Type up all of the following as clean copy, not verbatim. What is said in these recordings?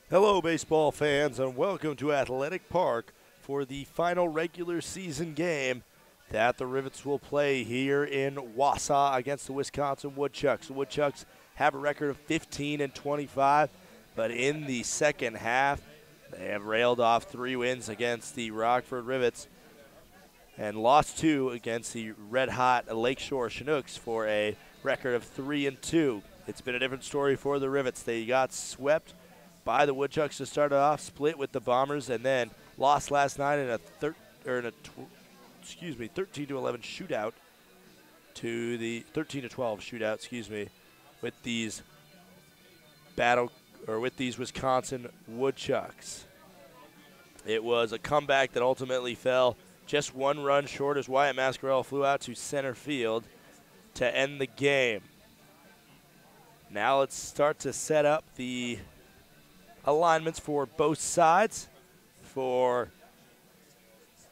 Hello, baseball fans, and welcome to Athletic Park for the final regular season game that the Rivets will play here in Wausau against the Wisconsin Woodchucks. The Woodchucks have a record of 15-25, but in the second half, they have railed off 3 wins against the Rockford Rivets and lost 2 against the red-hot Lakeshore Chinooks for a record of 3-2. It's been a different story for the Rivets. They got swept by the Woodchucks to start it off, split with the Bombers, and then lost last night in a 13-11 shootout to the 13-12 shootout, with these Wisconsin Woodchucks. It was a comeback that ultimately fell just 1 run short as Wyatt Mascarell flew out to center field to end the game. Now let's start to set up the alignments for both sides. For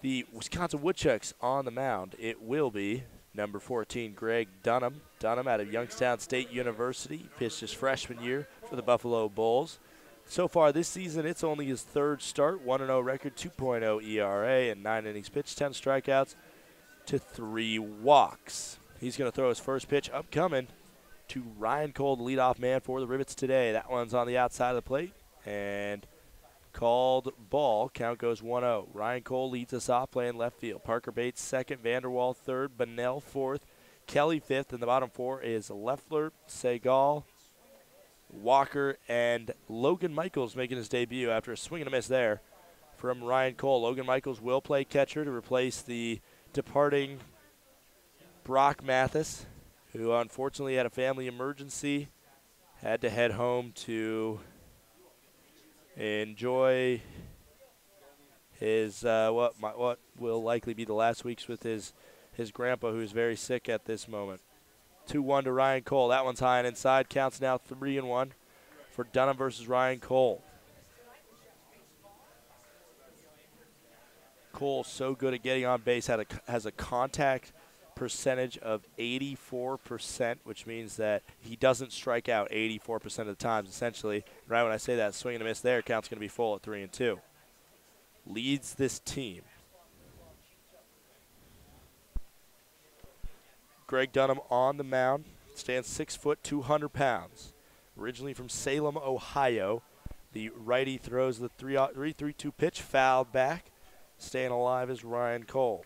the Wisconsin Woodchucks on the mound, it will be number 14, Greg Dunham. Dunham out of Youngstown State University. He pitched his freshman year for the Buffalo Bulls. So far this season, it's only his 3rd start, 1-0 record, 2.0 ERA, and 9 innings pitched, 10 strikeouts to 3 walks. He's going to throw his first pitch upcoming to Ryan Cole, the leadoff man for the Rivets today. That one's on the outside of the plate and called ball. Count goes 1-0. Ryan Cole leads us off playing left field. Parker Bates second, Vanderwall third, Bunnell fourth, Kelly fifth, and the bottom 4 is Leffler, Segal, Walker, and Logan Michaels making his debut after a swing and a miss there from Ryan Cole. Logan Michaels will play catcher to replace the departing Brock Mathis, who unfortunately had a family emergency, had to head home to enjoy his what will likely be the last weeks with his grandpa, who is very sick at this moment. 2-1 to Ryan Cole. That one's high and inside. Counts now 3-1 for Dunham versus Ryan Cole. Cole so good at getting on base, has a contact percentage of 84%, which means that he doesn't strike out 84% of the times, essentially. Right when I say that, swing and a miss there, count's going to be full at 3-2. Leads this team. Greg Dunham on the mound, stands 6 foot, 200 pounds. Originally from Salem, Ohio. The righty throws the 3-3-2 pitch, fouled back. Staying alive is Ryan Cole.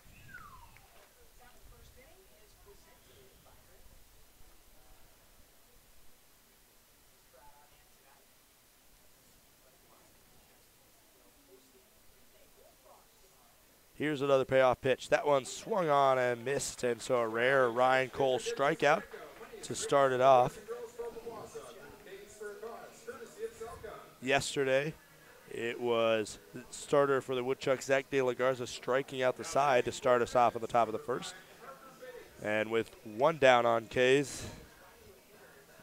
Here's another payoff pitch. That one swung on and missed, and so a rare Ryan Cole strikeout to start it off. Yesterday, it was the starter for the Woodchucks, Zach De La Garza, striking out the side to start us off on the top of the first. And with 1 down on K's,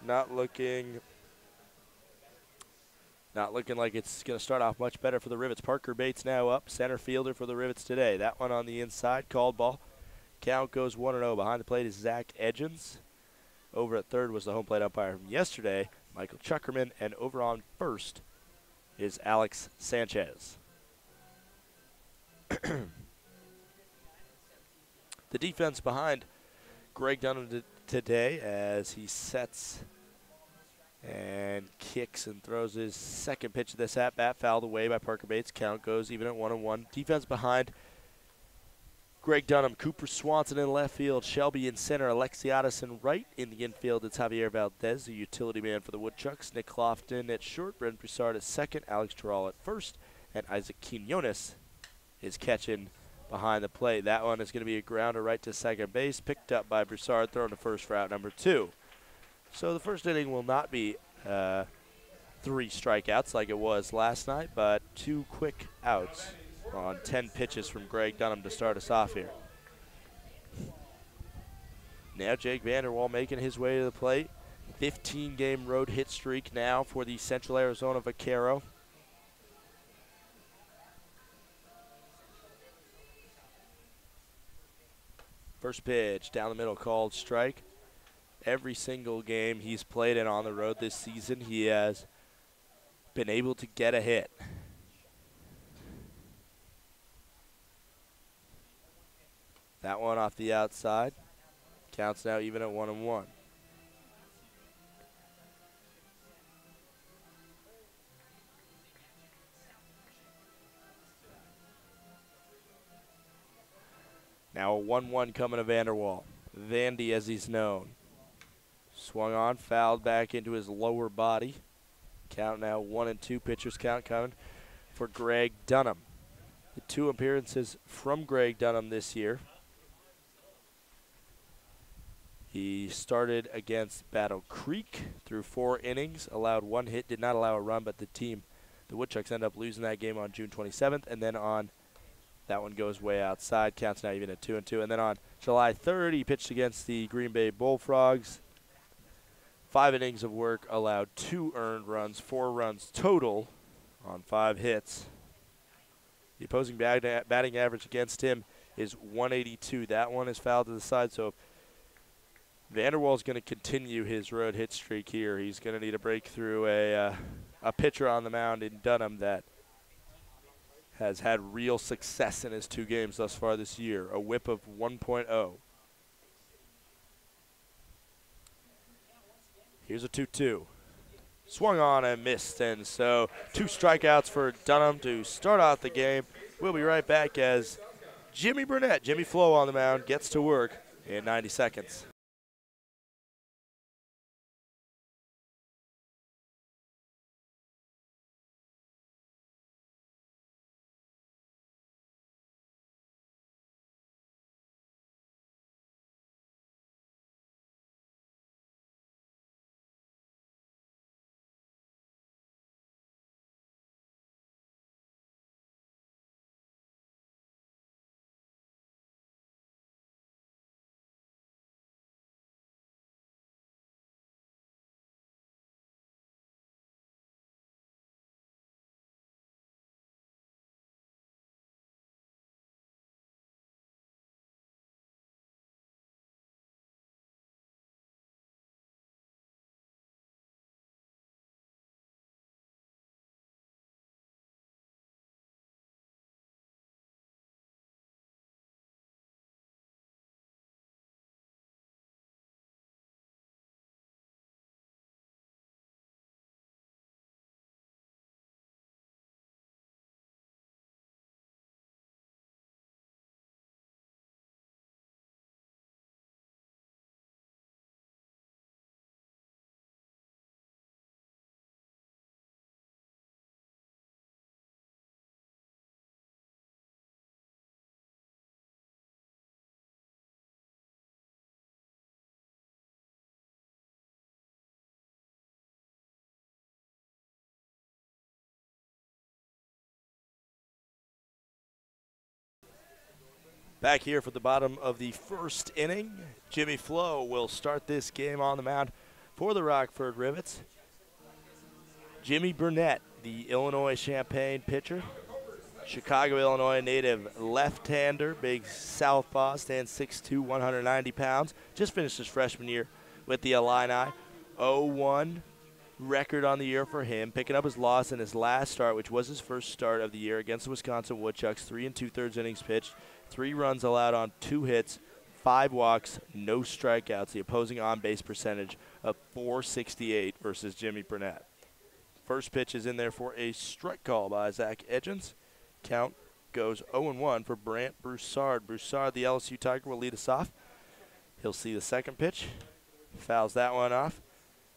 not looking like it's going to start off much better for the Rivets. Parker Bates now up, center fielder for the Rivets today. That one on the inside, called ball. Count goes 1-0. Behind the plate is Zach Edgens. Over at third was the home plate umpire from yesterday, Michael Chuckerman, and over on first is Alex Sanchez. The defense behind Greg Dunham today as he sets and kicks and throws his second pitch of this at-bat, fouled away by Parker Bates. Count goes even at 1-1. Defense behind Greg Dunham, Cooper Swanson in left field, Shelby in center, Alexiadis in right. In the infield, it's Javier Valdez, the utility man for the Woodchucks. Nick Lofton at short, Brent Broussard at second, Alex Terrell at first, and Isaac Quinones is catching behind the plate. That one is going to be a grounder right to second base, picked up by Broussard, thrown to first for out number 2. So the first inning will not be 3 strikeouts like it was last night, but 2 quick outs on 10 pitches from Greg Dunham to start us off here. Now Jake Vanderwall making his way to the plate. 15-game road hit streak now for the Central Arizona Vaquero. First pitch, down the middle, called strike. Every single game he's played in on the road this season, he has been able to get a hit. That one off the outside. Counts now even at 1-1. Now a 1-1 coming to Vanderwall. Vandy, as he's known. Swung on, fouled back into his lower body. Count now 1-2. Pitcher's count coming for Greg Dunham. The 2 appearances from Greg Dunham this year. He started against Battle Creek through 4 innings, allowed 1 hit, did not allow a run, but the Woodchucks, end up losing that game on June 27th, and then on that one goes way outside, counts now even at 2-2. And then on July 3rd, he pitched against the Green Bay Bullfrogs. 5 innings of work, allowed 2 earned runs, 4 runs total on 5 hits. The opposing batting average against him is 182. That one is fouled to the side, so Vanderwall's going to continue his road hit streak here. He's going to need to break through a pitcher on the mound in Dunham that has had real success in his 2 games thus far this year, a whip of 1.0. Here's a 2-2. Swung on and missed, and so 2 strikeouts for Dunham to start out the game. We'll be right back as Jimmy Burnett, Jimmy Flo on the mound, gets to work in 90 seconds. Back here for the bottom of the 1st inning, Jimmy Flo will start this game on the mound for the Rockford Rivets. Jimmy Burnett, the Illinois Champaign pitcher, Chicago, Illinois native left-hander, big southpaw, stands 6'2", 190 pounds. Just finished his freshman year with the Illini. 0-1 record on the year for him, picking up his loss in his last start, which was his first start of the year against the Wisconsin Woodchucks. 3 2/3 innings pitched, 3 runs allowed on 2 hits, 5 walks, no strikeouts. The opposing on-base percentage of .468 versus Jimmy Burnett. First pitch is in there for a strike call by Zach Edgens. Count goes 0-1 for Brant Broussard. Broussard, the LSU Tiger, will lead us off. He'll see the second pitch. Fouls that one off.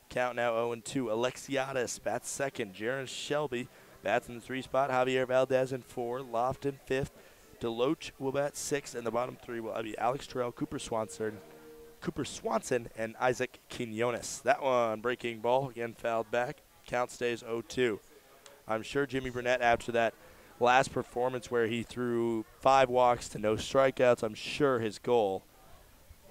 Count now 0-2. Alexiadis bats second. Jaron Shelby bats in the 3 spot. Javier Valdez in 4. Lofton 5th. Deloach will bat 6th. And the bottom 3 will be Alex Terrell, Cooper Swanson, and Isaac Quinones. That one breaking ball. Again fouled back. Count stays 0-2. I'm sure Jimmy Burnett, after that last performance where he threw 5 walks to no strikeouts, I'm sure his goal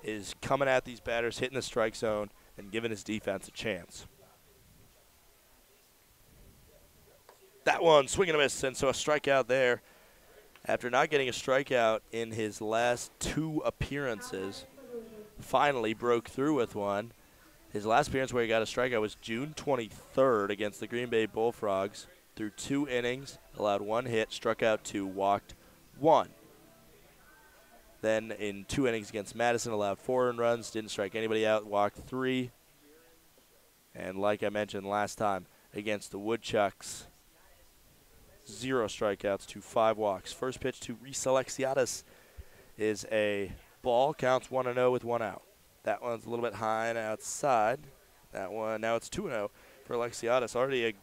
is coming at these batters, hitting the strike zone, and giving his defense a chance. That one, swing and a miss, and so a strikeout there. After not getting a strikeout in his last 2 appearances, finally broke through with one. His last appearance where he got a strikeout was June 23rd against the Green Bay Bullfrogs. Through 2 innings, allowed 1 hit, struck out 2, walked 1. Then in 2 innings against Madison, allowed 4 earned runs, didn't strike anybody out, walked 3. And like I mentioned last time, against the Woodchucks, 0 strikeouts to 5 walks. First pitch to Reese Alexiadis is a ball, counts 1-0 with 1 out. That one's a little bit high and outside. That one, now it's 2-0 for Alexiadis. Already a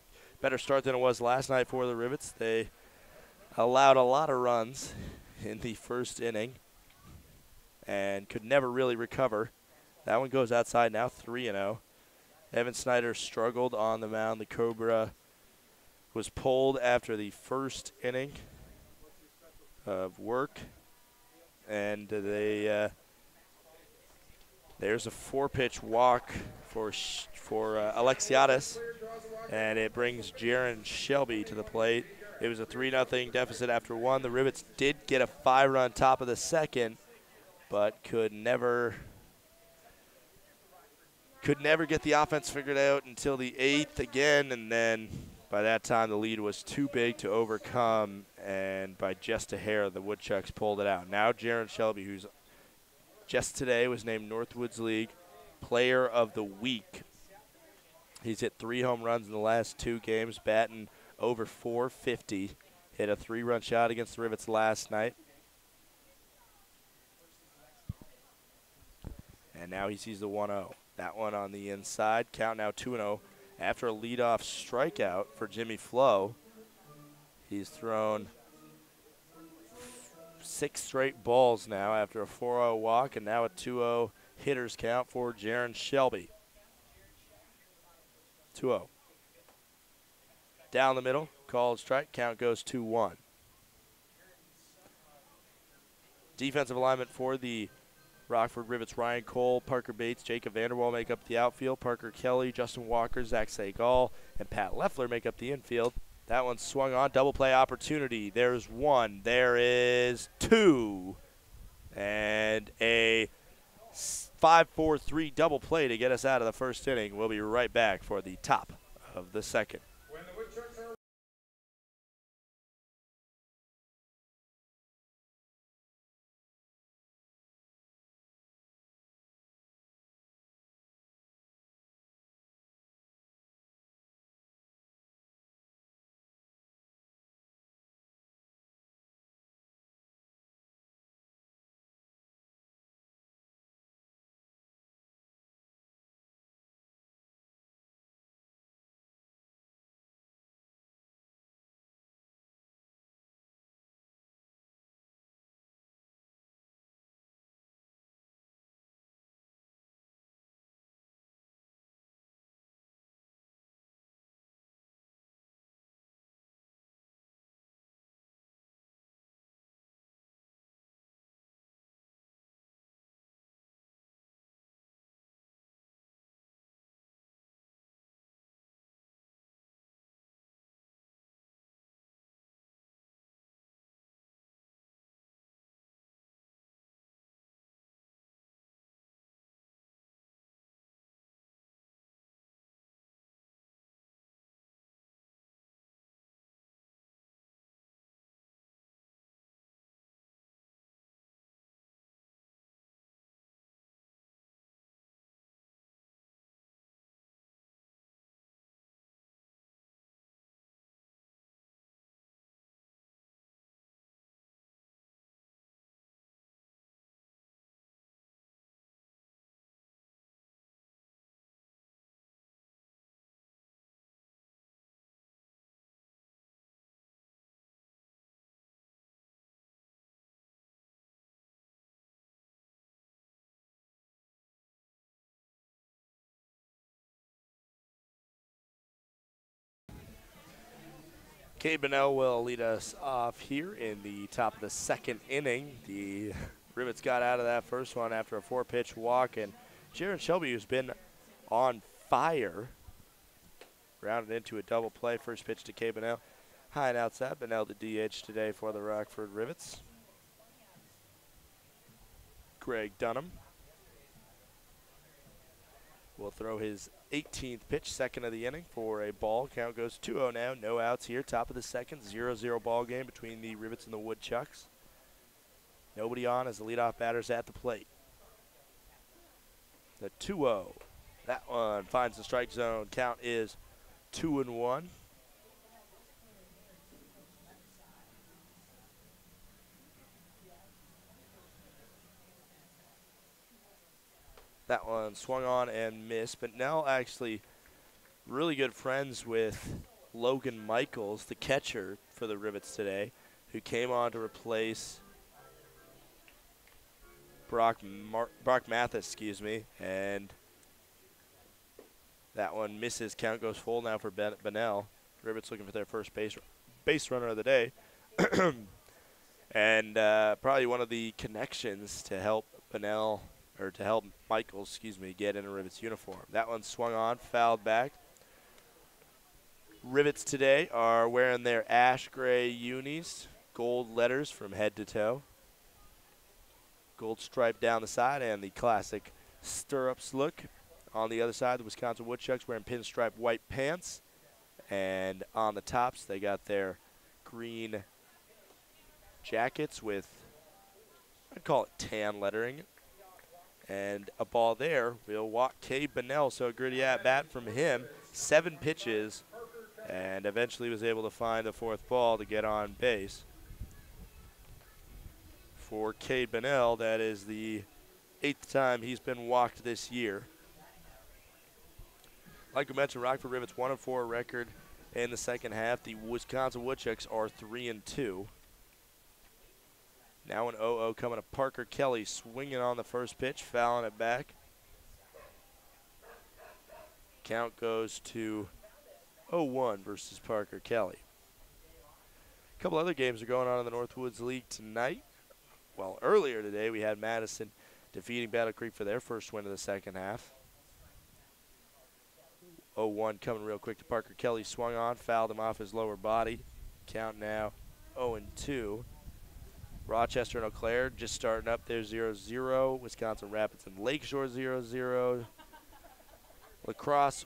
better start than it was last night for the Rivets. They allowed a lot of runs in the first inning and could never really recover. That one goes outside now, 3-0. Evan Snyder struggled on the mound. The Cobra was pulled after the first inning of work, and there's a 4-pitch walk for Alexiadis, and it brings Jaron Shelby to the plate. It was a 3-0 deficit after 1. The Rivets did get a 5-run top of the second, but could never get the offense figured out until the 8th again, and then by that time the lead was too big to overcome, and by just a hair the Woodchucks pulled it out. Now Jaron Shelby, who's just today was named Northwoods League Player of the Week. He's hit 3 home runs in the last 2 games, batting over .450. Hit a 3-run shot against the Rivets last night. And now he sees the 1-0. That one on the inside. Count now 2-0. After a leadoff strikeout for Jimmy Flo, he's thrown 6 straight balls now after a 4-0 walk, and now a 2-0 hitters count for Jaron Shelby. 2-0. Down the middle, called strike, count goes 2-1. Defensive alignment for the Rockford Rivets: Ryan Cole, Parker Bates, Jacob Vanderwall make up the outfield. Parker Kelly, Justin Walker, Zach Segal, and Pat Leffler make up the infield. That one swung on, double play opportunity. There's 1, there is 2, and a 5-4-3 double play to get us out of the first inning. We'll be right back for the top of the second. When the Woodchucks are Cade Bonnell will lead us off here in the top of the second inning. The Rivets got out of that first one after a 4-pitch walk, and Jaron Shelby, who's been on fire, grounded into a double play. First pitch to Cade Bonnell. High and outside. Bonnell the DH today for the Rockford Rivets. Greg Dunham will throw his 18th pitch, second of the inning, for a ball. Count goes 2-0 now. No outs here. Top of the second, 0-0 ball game between the Rivets and the Woodchucks. Nobody on as the leadoff batter's at the plate. The 2-0. That one finds the strike zone. Count is 2-1. That one swung on and missed, but Nell actually really good friends with Logan Michaels, the catcher for the Rivets today, who came on to replace Brock Mathis, and that one misses. Count goes full now for Benell. Rivets looking for their first base runner of the day. And probably one of the connections to help Benell, or to help Michaels, get in a Rivets uniform. That one swung on, fouled back. Rivets today are wearing their ash gray unis, gold letters from head to toe. Gold stripe down the side and the classic stirrups look. On the other side, the Wisconsin Woodchucks wearing pinstripe white pants. And on the tops, they got their green jackets with, I'd call it tan lettering. And a ball there will walk Cade Bunnell, so a gritty at-bat from him. 7 pitches, and eventually was able to find the 4th ball to get on base. For Cade Bunnell, that is the 8th time he's been walked this year. Like we mentioned, Rockford Rivets 1-4 record in the second half. The Wisconsin Woodchucks are 3-2. Now an 0-0 coming to Parker Kelly, swinging on the first pitch, fouling it back. Count goes to 0-1 versus Parker Kelly. A couple other games are going on in the Northwoods League tonight. Well, earlier today we had Madison defeating Battle Creek for their first win of the second half. 0-1 coming real quick to Parker Kelly, swung on, fouled him off his lower body. Count now 0-2. Rochester and Eau Claire just starting up there 0-0. Wisconsin Rapids and Lakeshore 0-0. La Crosse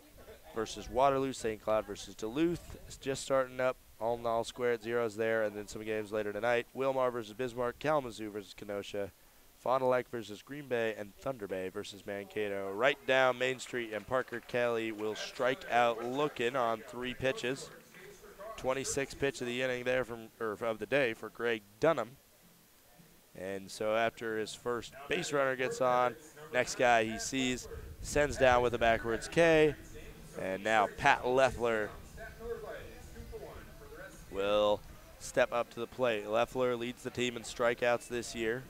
versus Waterloo. St. Cloud versus Duluth is just starting up. All in all, square at zeros there. And then some games later tonight. Wilmar versus Bismarck. Kalamazoo versus Kenosha. Fond du Lac versus Green Bay. And Thunder Bay versus Mankato. Right down Main Street, and Parker Kelly will strike out looking on 3 pitches. 26th pitch of the inning there of the day for Greg Dunham. And so after his first base runner gets on, next guy he sees sends down with a backwards K. And now Pat Leffler will step up to the plate. Leffler leads the team in strikeouts this year.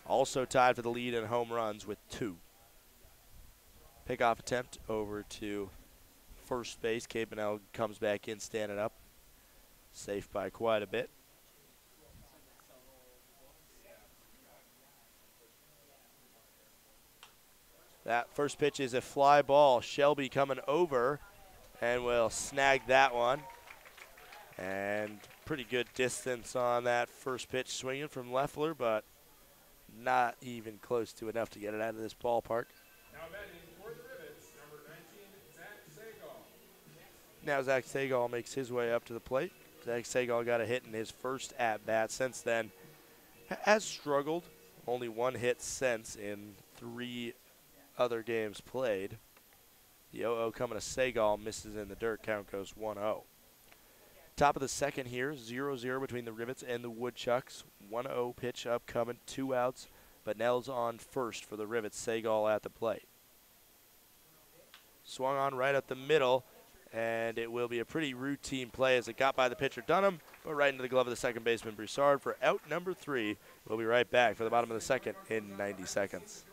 Also tied for the lead in home runs with 2. Pickoff attempt over to first base. Cade Bunnell comes back in standing up. Safe by quite a bit. That first pitch is a fly ball. Shelby coming over and will snag that one. And pretty good distance on that first pitch swinging from Leffler, but not even close to enough to get it out of this ballpark. Now batting for the Rivets, number 19, Zach Segal. Now Zach Segal makes his way up to the plate. Zach Segal got a hit in his first at-bat. Since then, has struggled. Only 1 hit since in 3 other games played. The 0-0 coming to Segal, misses in the dirt. Count goes 1-0. Top of the second here, 0-0 between the Rivets and the Woodchucks. 1-0 pitch upcoming, 2 outs, but Nell's on first for the Rivets. Segal at the plate. Swung on right up the middle, and it will be a pretty routine play as it got by the pitcher Dunham, but right into the glove of the second baseman Broussard for out number 3. We'll be right back for the bottom of the second in 90 seconds.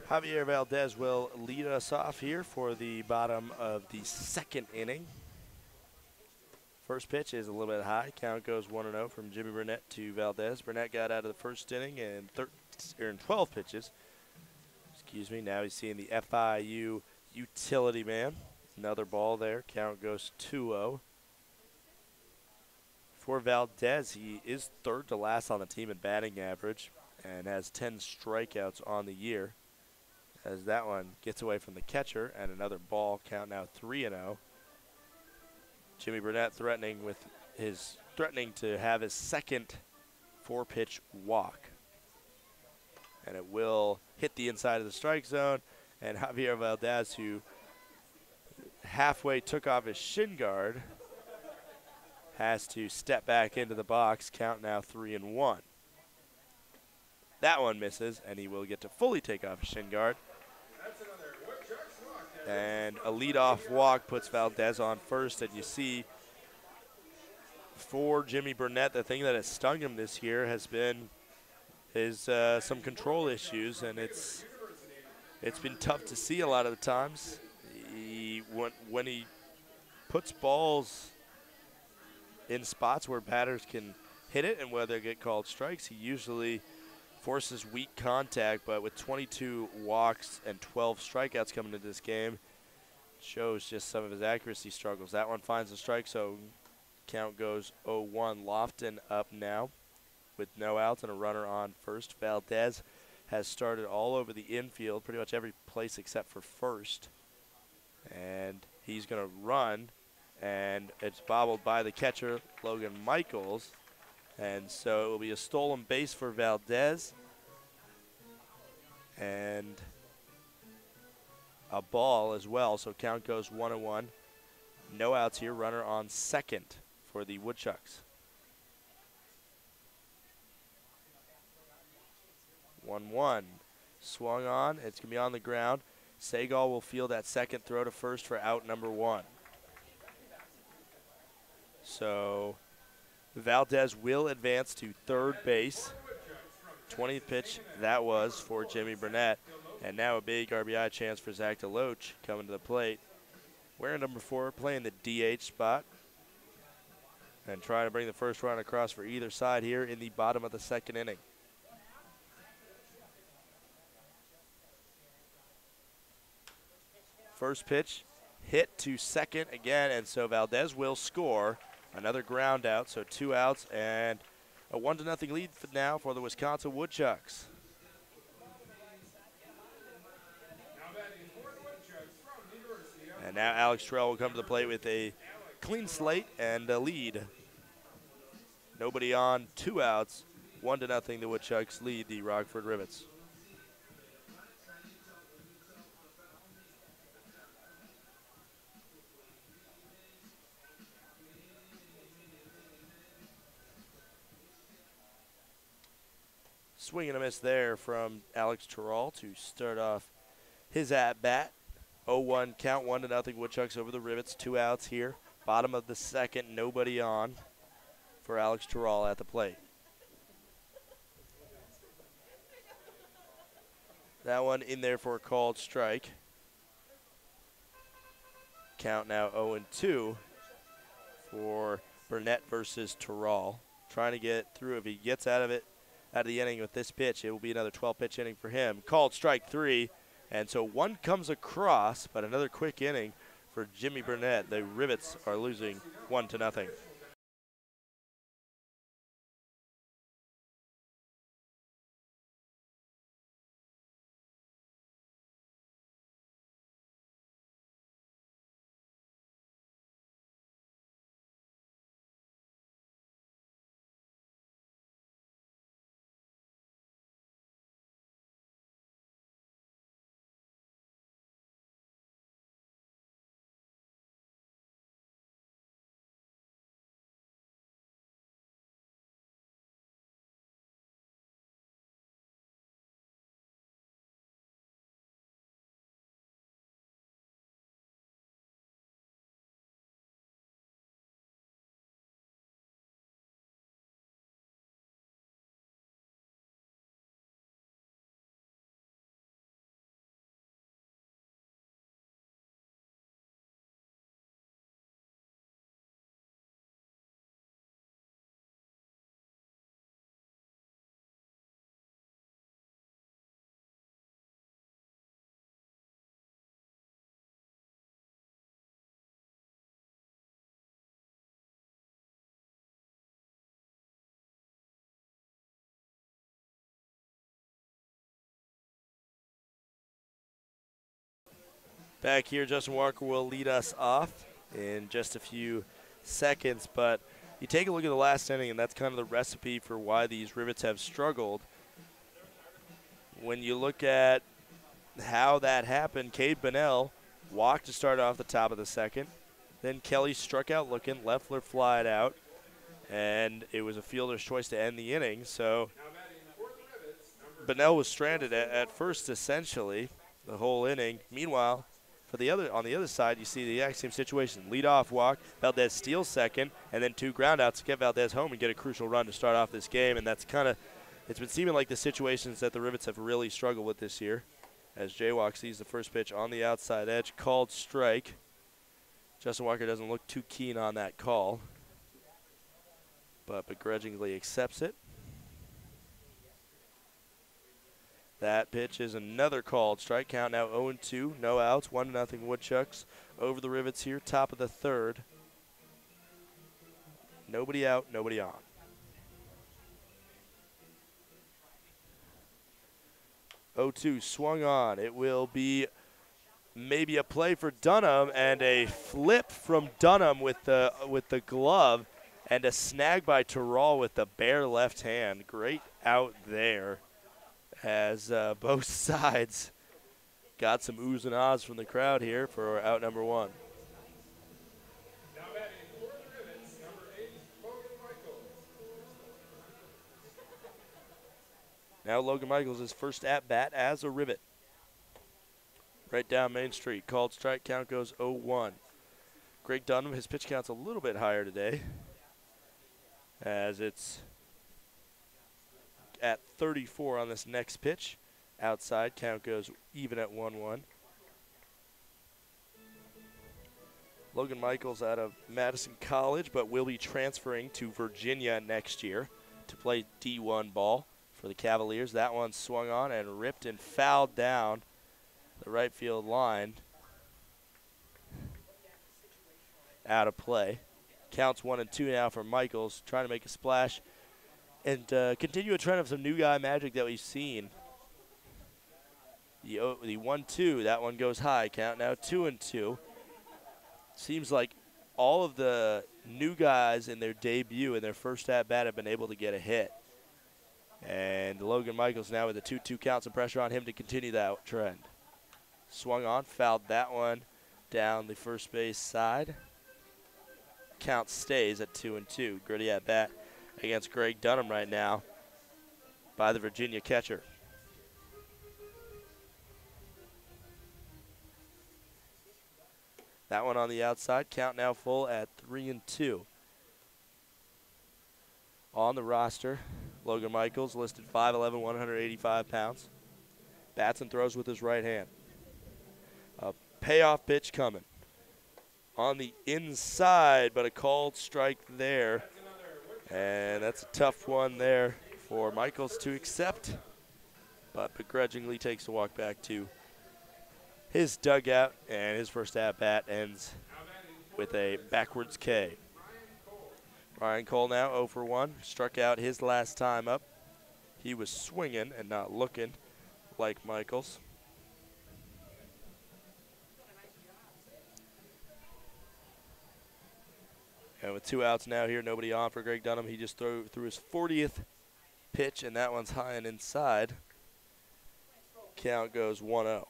Javier Valdez will lead us off here for the bottom of the second inning. First pitch is a little bit high. Count goes 1-0 from Jimmy Burnett to Valdez. Burnett got out of the first inning in 12 pitches. Excuse me. Now he's seeing the FIU utility man. Another ball there. Count goes 2-0. For Valdez, he is third to last on the team in batting average and has 10 strikeouts on the year. As that one gets away from the catcher, and another ball. Count now 3-0. Jimmy Burnett threatening to have his second 4-pitch walk. And it will hit the inside of the strike zone. And Javier Valdez, who halfway took off his shin guard, has to step back into the box. Count now 3-1. That one misses, and he will get to fully take off his shin guard. And a leadoff walk puts Valdez on first, and you see for Jimmy Burnett, the thing that has stung him this year has been his some control issues, and it's been tough to see a lot of the times. When he puts balls in spots where batters can hit it and where they get called strikes, he usually forces weak contact, but with 22 walks and 12 strikeouts coming into this game, shows just some of his accuracy struggles. That one finds a strike, so count goes 0-1. Lofton up now with no outs and a runner on first. Valdez has started all over the infield, pretty much every place except for first. And he's going to run, and it's bobbled by the catcher, Logan Michaels. And so it will be a stolen base for Valdez. And a ball as well, so count goes 1-1. No outs here, runner on second for the Woodchucks. 1-1. Swung on, it's going to be on the ground. Segal will field that second throw to first for out number 1. So Valdez will advance to third base. 20th pitch that was for Jimmy Burnett. And now a big RBI chance for Zach DeLoach coming to the plate. Wearing number 4, playing the DH spot. And trying to bring the first run across for either side here in the bottom of the second inning. First pitch hit to second again, and so Valdez will score. Another ground out, so 2 outs and a 1-0 lead now for the Wisconsin Woodchucks. And now Alex Terrell will come to the plate with a clean slate and a lead. Nobody on, 2 outs, 1-0. The Woodchucks lead the Rockford Rivets. Swing and a miss there from Alex Terrell to start off his at-bat. 0-1 count, 1-0 Woodchucks over the Rivets. 2 outs here. Bottom of the second, nobody on for Alex Terrell at the plate. That one in there for a called strike. Count now 0-2 for Burnett versus Terrell. Trying to get through. If he gets out of the inning with this pitch, it will be another 12-pitch inning for him. Called strike 3. And so one comes across, but another quick inning for Jimmy Burnett. The Rivets are losing 1-0. Back here, Justin Walker will lead us off in just a few seconds, but you take a look at the last inning, and that's kind of the recipe for why these Rivets have struggled. When you look at how that happened, Cade Bunnell walked to start off the top of the second. Then Kelly struck out looking, Leffler flied out, and it was a fielder's choice to end the inning. So Bunnell was stranded at first, essentially, the whole inning. Meanwhile, on the other side, you see the exact same situation. Leadoff walk, Valdez steals second, and then 2 groundouts to get Valdez home and get a crucial run to start off this game. And that's kind of, it's been seeming like the situations that the Rivets have really struggled with this year. As Jaywalk sees the first pitch on the outside edge, called strike. Justin Walker doesn't look too keen on that call, but begrudgingly accepts it. That pitch is another called strike. Count now 0-2, no outs, 1-0 Woodchucks over the Rivets here, top of the third. Nobody out, nobody on. Swung on. It will be maybe a play for Dunham and a flip from Dunham with the glove and a snag by Terrell with the bare left hand. Great out there as both sides got some oohs and ahs from the crowd here for out number 1. Now batting for the Rivets, number 8, Logan Michaels. Now Logan Michaels, his first at-bat as a Rivet. Right down Main Street. Called strike, count goes 0-1. Greg Dunham, his pitch count's a little bit higher today, as it's at 34 on this next pitch. Outside, count goes even at 1-1. Logan Michaels out of Madison College, but will be transferring to Virginia next year to play D1 ball for the Cavaliers. That one swung on and ripped and fouled down the right field line. Out of play. Counts 1-2 now for Michaels, trying to make a splash and continue a trend of some new guy magic that we've seen. The 1-2, that one goes high. Count now 2-2. Seems like all of the new guys in their debut, in their first at-bat, have been able to get a hit. And Logan Michaels now with a 2-2 count, some pressure on him to continue that trend. Swung on, fouled that one down the first base side. Count stays at 2-2. Gritty at bat against Greg Dunham right now by the Virginia catcher. That one on the outside. Count now full at 3-2. On the roster, Logan Michaels listed 5'11", 185 pounds. Bats and throws with his right hand. A payoff pitch coming. On the inside, but a called strike there. And that's a tough one there for Michaels to accept, but begrudgingly takes a walk back to his dugout, and his first at-bat ends with a backwards K. Ryan Cole now 0 for 1, struck out his last time up. He was swinging and not looking like Michaels. And with 2 outs now here, nobody on for Greg Dunham. He just threw his 40th pitch, and that one's high and inside. Count goes 1-0.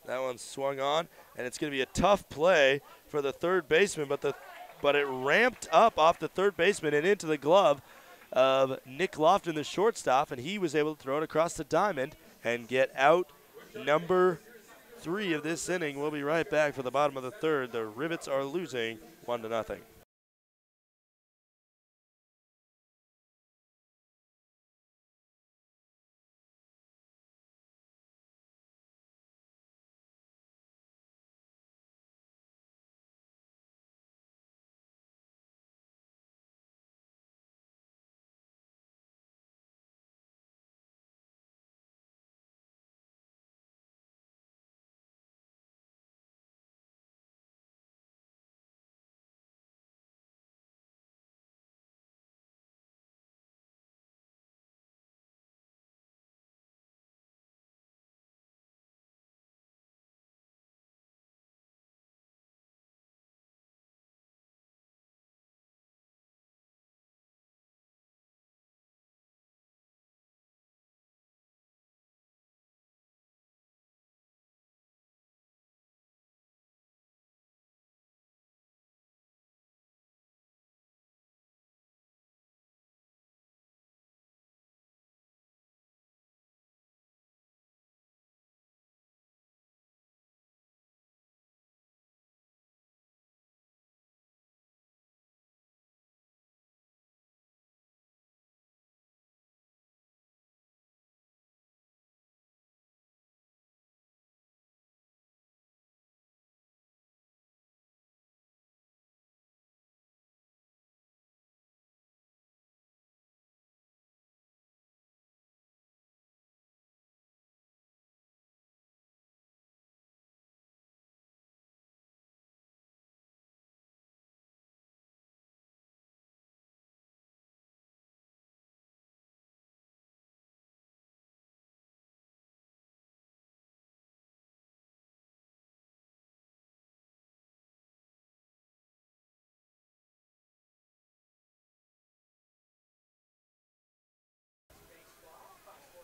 That one swung on, and it's going to be a tough play for the third baseman, but it ramped up off the third baseman and into the glove of Nick Lofton, the shortstop, and he was able to throw it across the diamond and get out number 3 of this inning. We'll be right back for the bottom of the third. The Rivets are losing 1-0.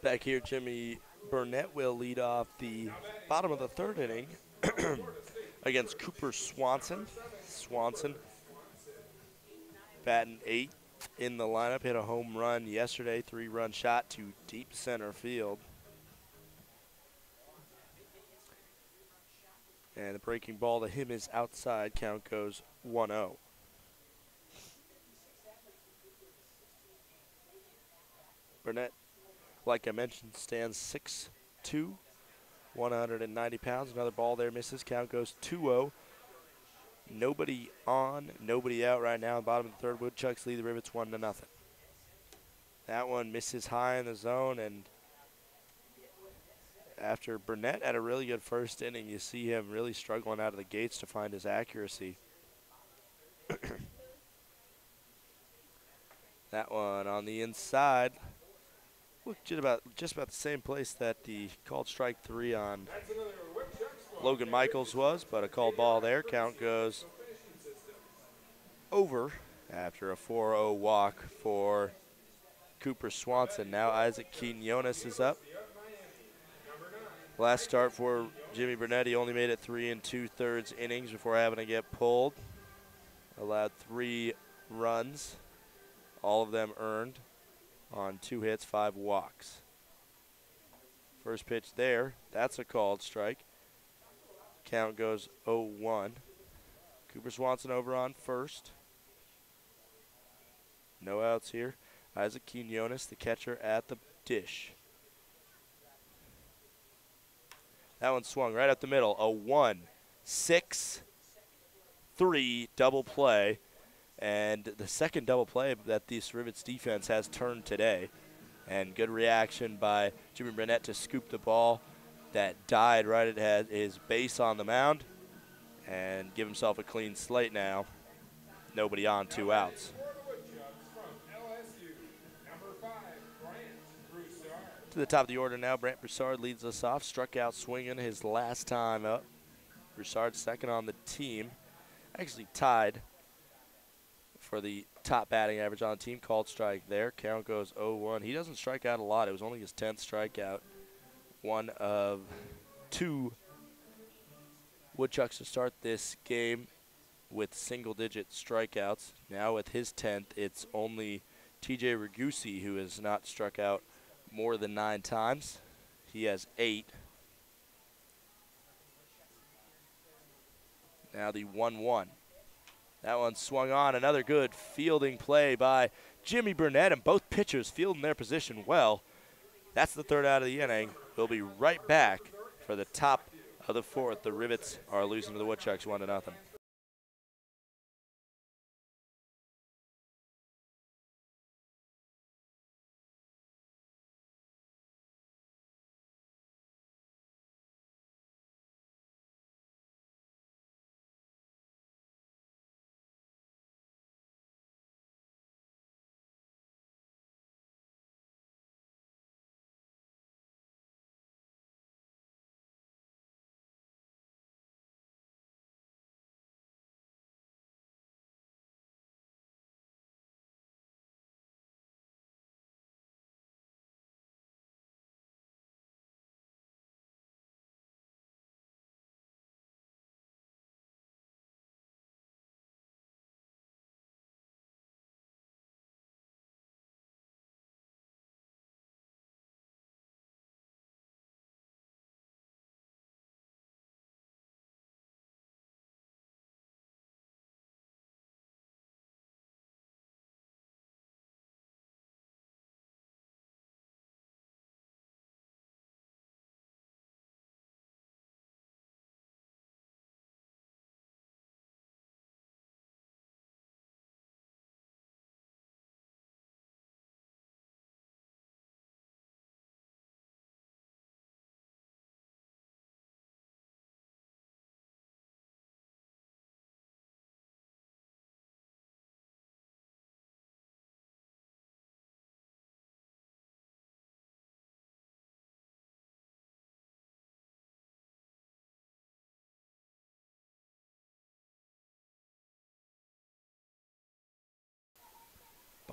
Back here, Jimmy Burnett will lead off the bottom of the third inning against Cooper Swanson. Swanson batting 8th in the lineup, hit a home run yesterday, 3-run shot to deep center field. And the breaking ball to him is outside. Count goes 1-0. Burnett, like I mentioned, stands 6'2", 190 pounds. Another ball there misses. Count goes 2-0. Nobody on, nobody out right now. Bottom of the third, Woodchucks lead the Rivets 1-0. That one misses high in the zone, and after Burnett had a really good first inning, you see him really struggling out of the gates to find his accuracy. That one on the inside. Looked just about the same place that the called strike 3 on Logan Michaels was, but a called ball there. Count goes over after a 4-0 walk for Cooper Swanson. Now Isaac Quinones is up. Last start for Jimmy Burnett, he only made it 3 2/3 innings before having to get pulled. Allowed 3 runs, all of them earned on 2 hits, 5 walks. First pitch there, that's a called strike. Count goes 0-1. Cooper Swanson over on first. No outs here. Isaac Quinones, the catcher, at the dish. That one swung right up the middle. A 1-6-3 double play. And the second double play that this Rivets defense has turned today. And good reaction by Jimmy Burnett to scoop the ball that died right at his base on the mound and give himself a clean slate now. Nobody on, 2 outs. To the top of the order now, Brant Broussard leads us off. Struck out swinging his last time up. Broussard second on the team. Actually tied for the top batting average on the team. Called strike there. Count goes 0-1. He doesn't strike out a lot. It was only his 10th strikeout. One of 2 Woodchucks to start this game with single-digit strikeouts. Now with his 10th, it's only TJ Ragusi who has not struck out more than 9 times. He has 8. Now the 1-1. That one swung on. Another good fielding play by Jimmy Burnett, and both pitchers fielding their position well. That's the 3rd out of the inning. We'll be right back for the top of the 4th. The Rivets are losing to the Woodchucks 1-0.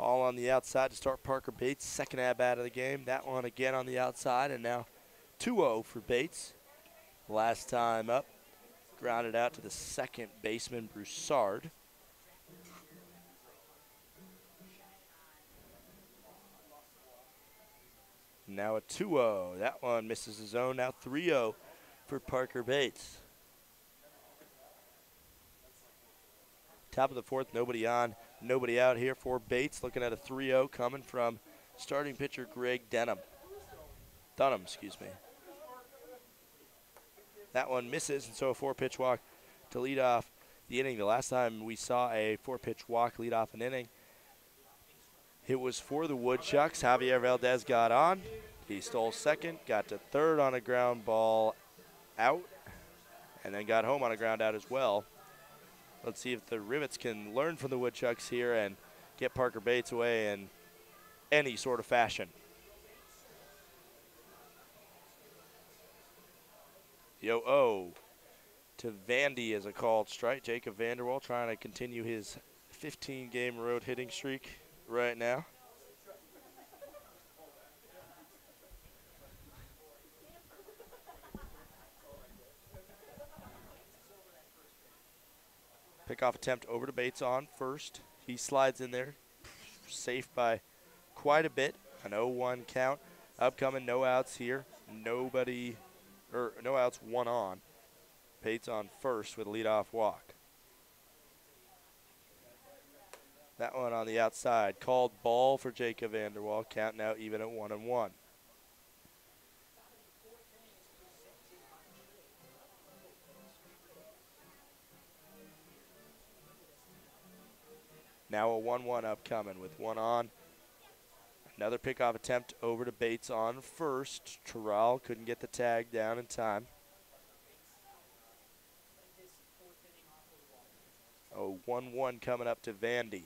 Ball on the outside to start Parker Bates. Second at-bat of the game. That one again on the outside, and now 2-0 for Bates. Last time up, grounded out to the second baseman, Broussard. Now a 2-0. That one misses the zone. Now 3-0 for Parker Bates. Top of the fourth, nobody on, nobody out here for Bates. Looking at a 3-0 coming from starting pitcher Greg Dunham. Excuse me. That one misses, and so a 4-pitch walk to lead off the inning. The last time we saw a 4-pitch walk lead off an inning, it was for the Woodchucks. Javier Valdez got on. He stole second, got to third on a ground ball out, and then got home on a ground out as well. Let's see if the Rivets can learn from the Woodchucks here and get Parker Bates away in any sort of fashion. 0-0 to Vandy is a called strike. Jacob Vanderwall trying to continue his 15-game road hitting streak right now. Pickoff attempt over to Bates on first. He slides in there, safe by quite a bit. An 0-1 count. Upcoming, no outs here. No outs, one on. Bates on first with a leadoff walk. That one on the outside. Called ball for Jacob Vanderwall. Count now even at 1-1. Now a 1-1 upcoming with one on. Another pickoff attempt over to Bates on first. Terrell couldn't get the tag down in time. A 1-1 coming up to Vandy.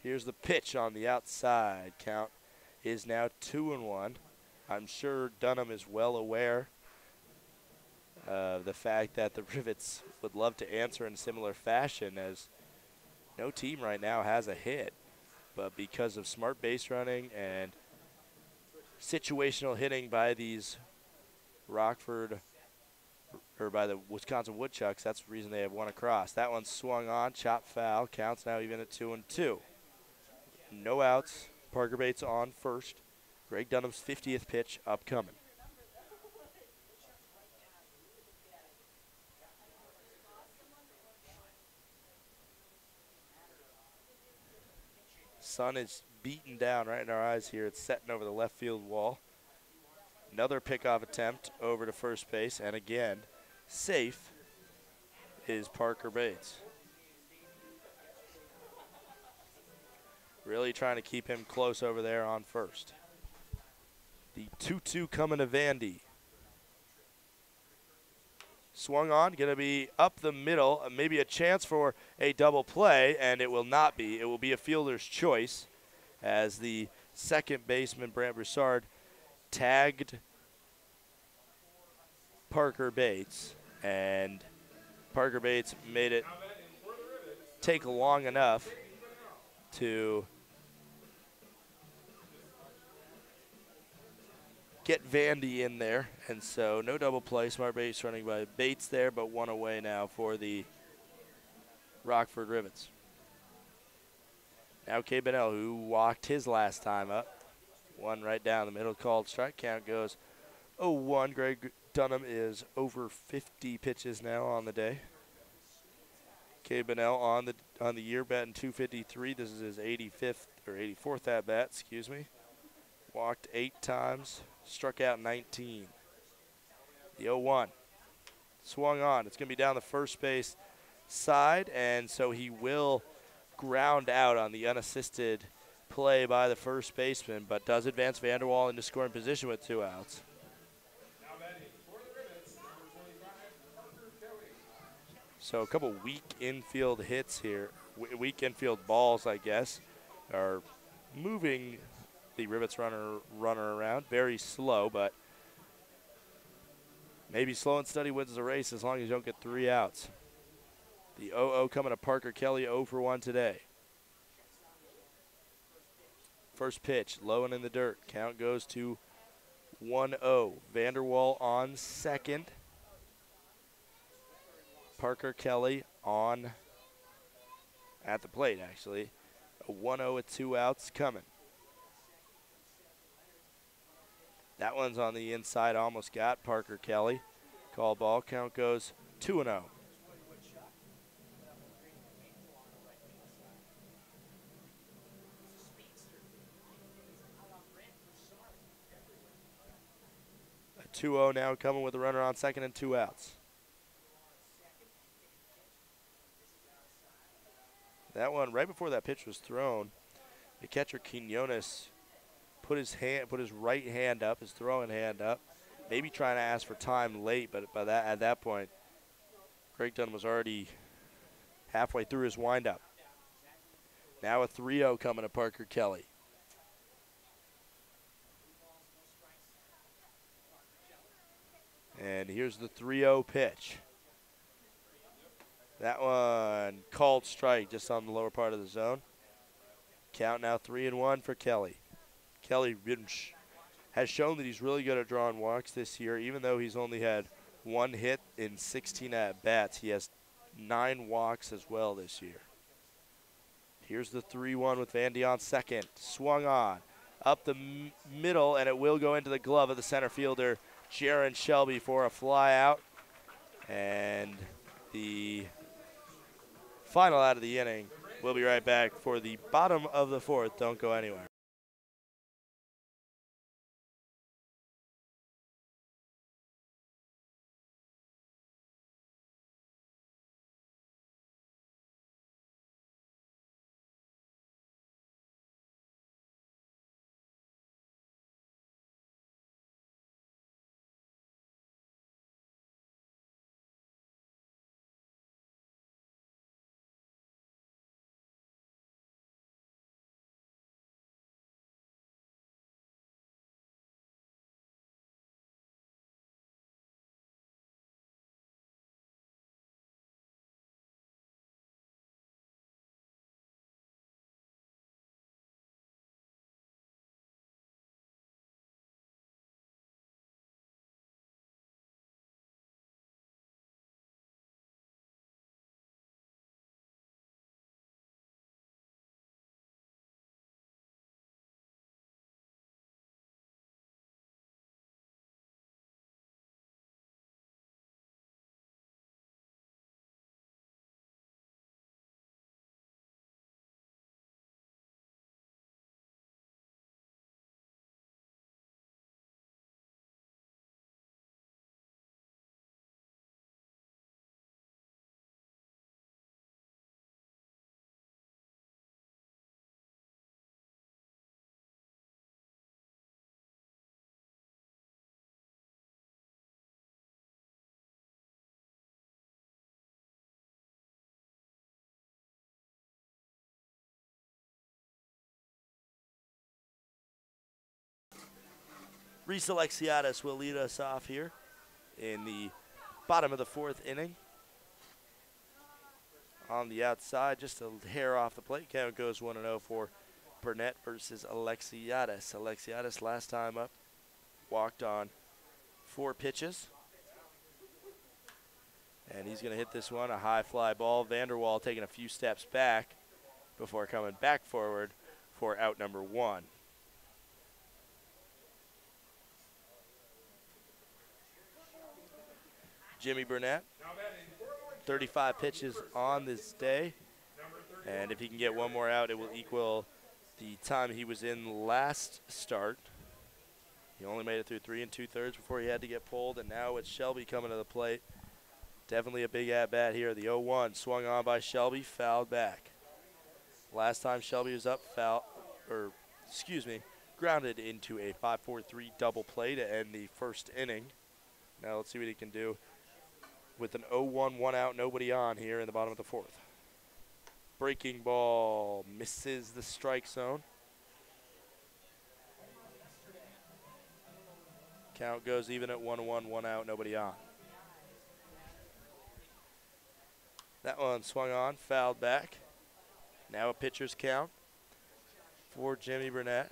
Here's the pitch on the outside. Count is now 2-1. I'm sure Dunham is well aware the fact that the Rivets would love to answer in a similar fashion, as no team right now has a hit. But because of smart base running and situational hitting by these Rockford, or by the Wisconsin Woodchucks, that's the reason they have won across. That one swung on, chop foul, counts now even at 2-2. No outs, Parker Bates on first. Greg Dunham's 50th pitch upcoming. Sun is beaten down right in our eyes here. It's setting over the left field wall. Another pickoff attempt over to first base, and again, safe is Parker Bates. Really trying to keep him close over there on first. The 2-2 coming to Vandy. Swung on, going to be up the middle, maybe a chance for a double play, and it will not be. It will be a fielder's choice, as the second baseman, Brant Broussard, tagged Parker Bates, and Parker Bates made it take long enough to get Vandy in there, and so no double play. Smart base running by Bates there, but one away now for the Rockford Rivets. Now K. Bennell, who walked his last time up, one right down the middle, called strike. Count goes 0-1. Greg Dunham is over 50 pitches now on the day. K. Bennell on the year, batting .253. This is his 84th at bat. Excuse me. Walked 8 times, struck out 19. The 0-1 swung on. It's going to be down the first base side, and so he will ground out on the unassisted play by the first baseman, but does advance Vanderwall into scoring position with 2 outs. So a couple weak infield hits here, weak infield balls, I guess, are moving the Rivets runner around. Very slow, but maybe slow and steady wins the race as long as you don't get 3 outs. The 0-0 coming to Parker Kelly, 0 for 1 today. First pitch, low and in the dirt. Count goes to 1-0. Vanderwall on second. Parker Kelly on at the plate, actually. A 1-0 with 2 outs coming. That one's on the inside, almost got Parker Kelly. Call ball, count goes 2-0. A 2-0 now coming with a runner on second and 2 outs. That one, right before that pitch was thrown, the catcher Quinones put his right hand up, his throwing hand up, maybe trying to ask for time late, but at that point, Greg Dunn was already halfway through his windup. Now a 3-0 coming to Parker Kelly. And here's the 3-0 pitch. That one called strike just on the lower part of the zone. Count now 3-1 for Kelly. Kelly has shown that he's really good at drawing walks this year. Even though he's only had 1 hit in 16 at-bats, he has 9 walks as well this year. Here's the 3-1 with Vandy on second. Swung on. Up the middle, and it will go into the glove of the center fielder, Jaron Shelby, for a fly out. And the final out of the inning. We'll be right back for the bottom of the 4th. Don't go anywhere. Reese Alexiadis will lead us off here in the bottom of the 4th inning. On the outside, just a hair off the plate. Count goes 1-0 for Burnett versus Alexiadis. Alexiadis last time up walked on 4 pitches. And he's going to hit this one, a high fly ball. Vanderwall taking a few steps back before coming back forward for out number 1. Jimmy Burnett, 35 pitches on this day, and if he can get one more out, it will equal the time he was in last start. He only made it through 3 2/3 before he had to get pulled, and now it's Shelby coming to the plate. Definitely a big at-bat here. The 0-1 swung on by Shelby, fouled back. Last time Shelby was up, grounded into a 5-4-3 double play to end the 1st inning. Now let's see what he can do with an 0-1, 1 out, nobody on here in the bottom of the 4th. Breaking ball misses the strike zone. Count goes even at 1-1, 1 out, nobody on. That one swung on, fouled back. Now a pitcher's count for Jimmy Burnett.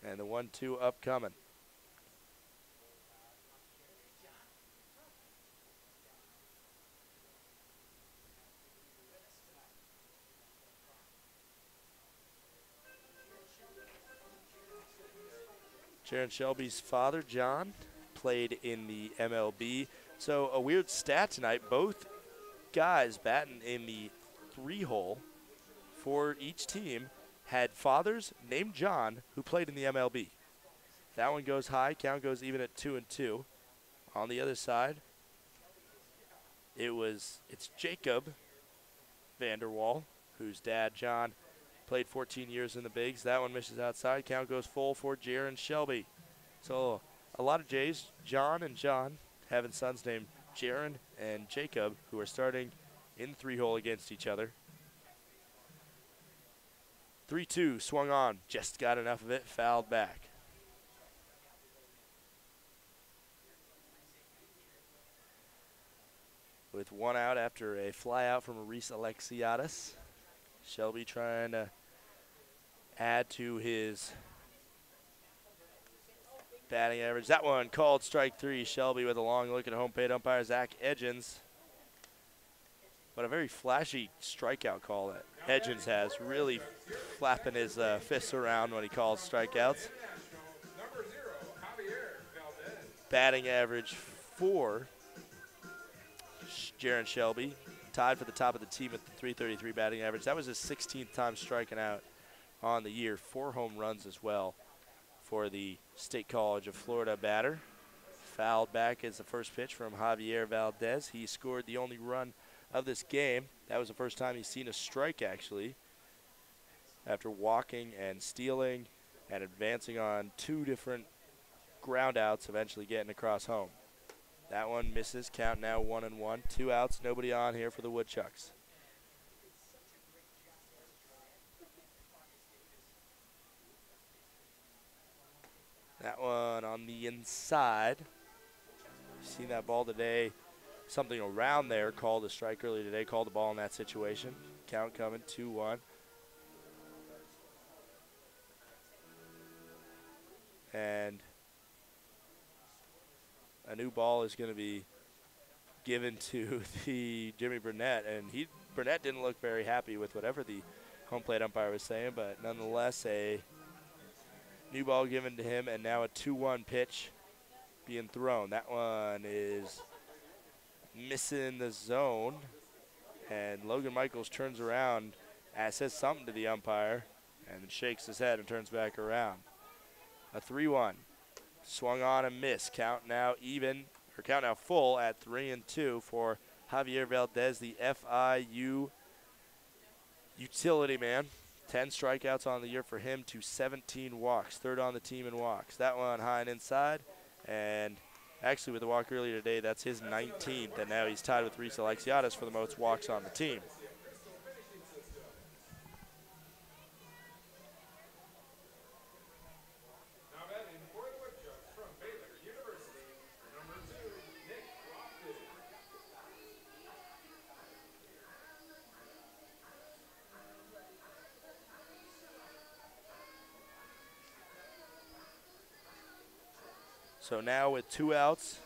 And the 1-2 upcoming. Jaron Shelby's father, John, played in the MLB. So a weird stat tonight, both guys batting in the 3-hole for each team had fathers named John who played in the MLB. That one goes high, count goes even at 2-2. On the other side, it's Jacob Vanderwall, whose dad, John, played 14 years in the bigs. That one misses outside. Count goes full for Jaron Shelby. So a lot of J's, John and John, having sons named Jaron and Jacob, who are starting in 3-hole against each other. 3-2, swung on, just got enough of it, fouled back. With one out after a fly out from Reese Alexiadis. Shelby trying to add to his batting average. That one called strike 3. Shelby with a long look at home plate umpire Zach Edgens. But a very flashy strikeout call that Edgens has, really flapping his fists around when he calls strikeouts. Batting average for Jaron Shelby, tied for the top of the team at the 333 batting average. That was his 16th time striking out on the year. 4 home runs as well for the State College of Florida batter. Fouled back is the first pitch from Javier Valdez. He scored the only run of this game. That was the first time he's seen a strike, actually, after walking and stealing and advancing on 2 different ground outs, eventually getting across home. That one misses. Count now 1-1. 2 outs, nobody on here for the Woodchucks. That one on the inside. Seen that ball today. Something around there called a strike earlier today. Called the ball in that situation. Count coming 2-1. And a new ball is going to be given to the Jimmy Burnett, and Burnett didn't look very happy with whatever the home plate umpire was saying, but nonetheless a new ball given to him, and now a 2-1 pitch being thrown. That one is missing the zone, and Logan Michaels turns around and says something to the umpire and shakes his head and turns back around. A 3-1. Swung on and missed. Count now even, or count now full at 3-2 for Javier Valdez, the FIU utility man. 10 strikeouts on the year for him to 17 walks. 3rd on the team in walks. That one high and inside. And actually with the walk earlier today, that's his 19th. And now he's tied with Reese Alexiadis for the most walks on the team. So now with 2 outs,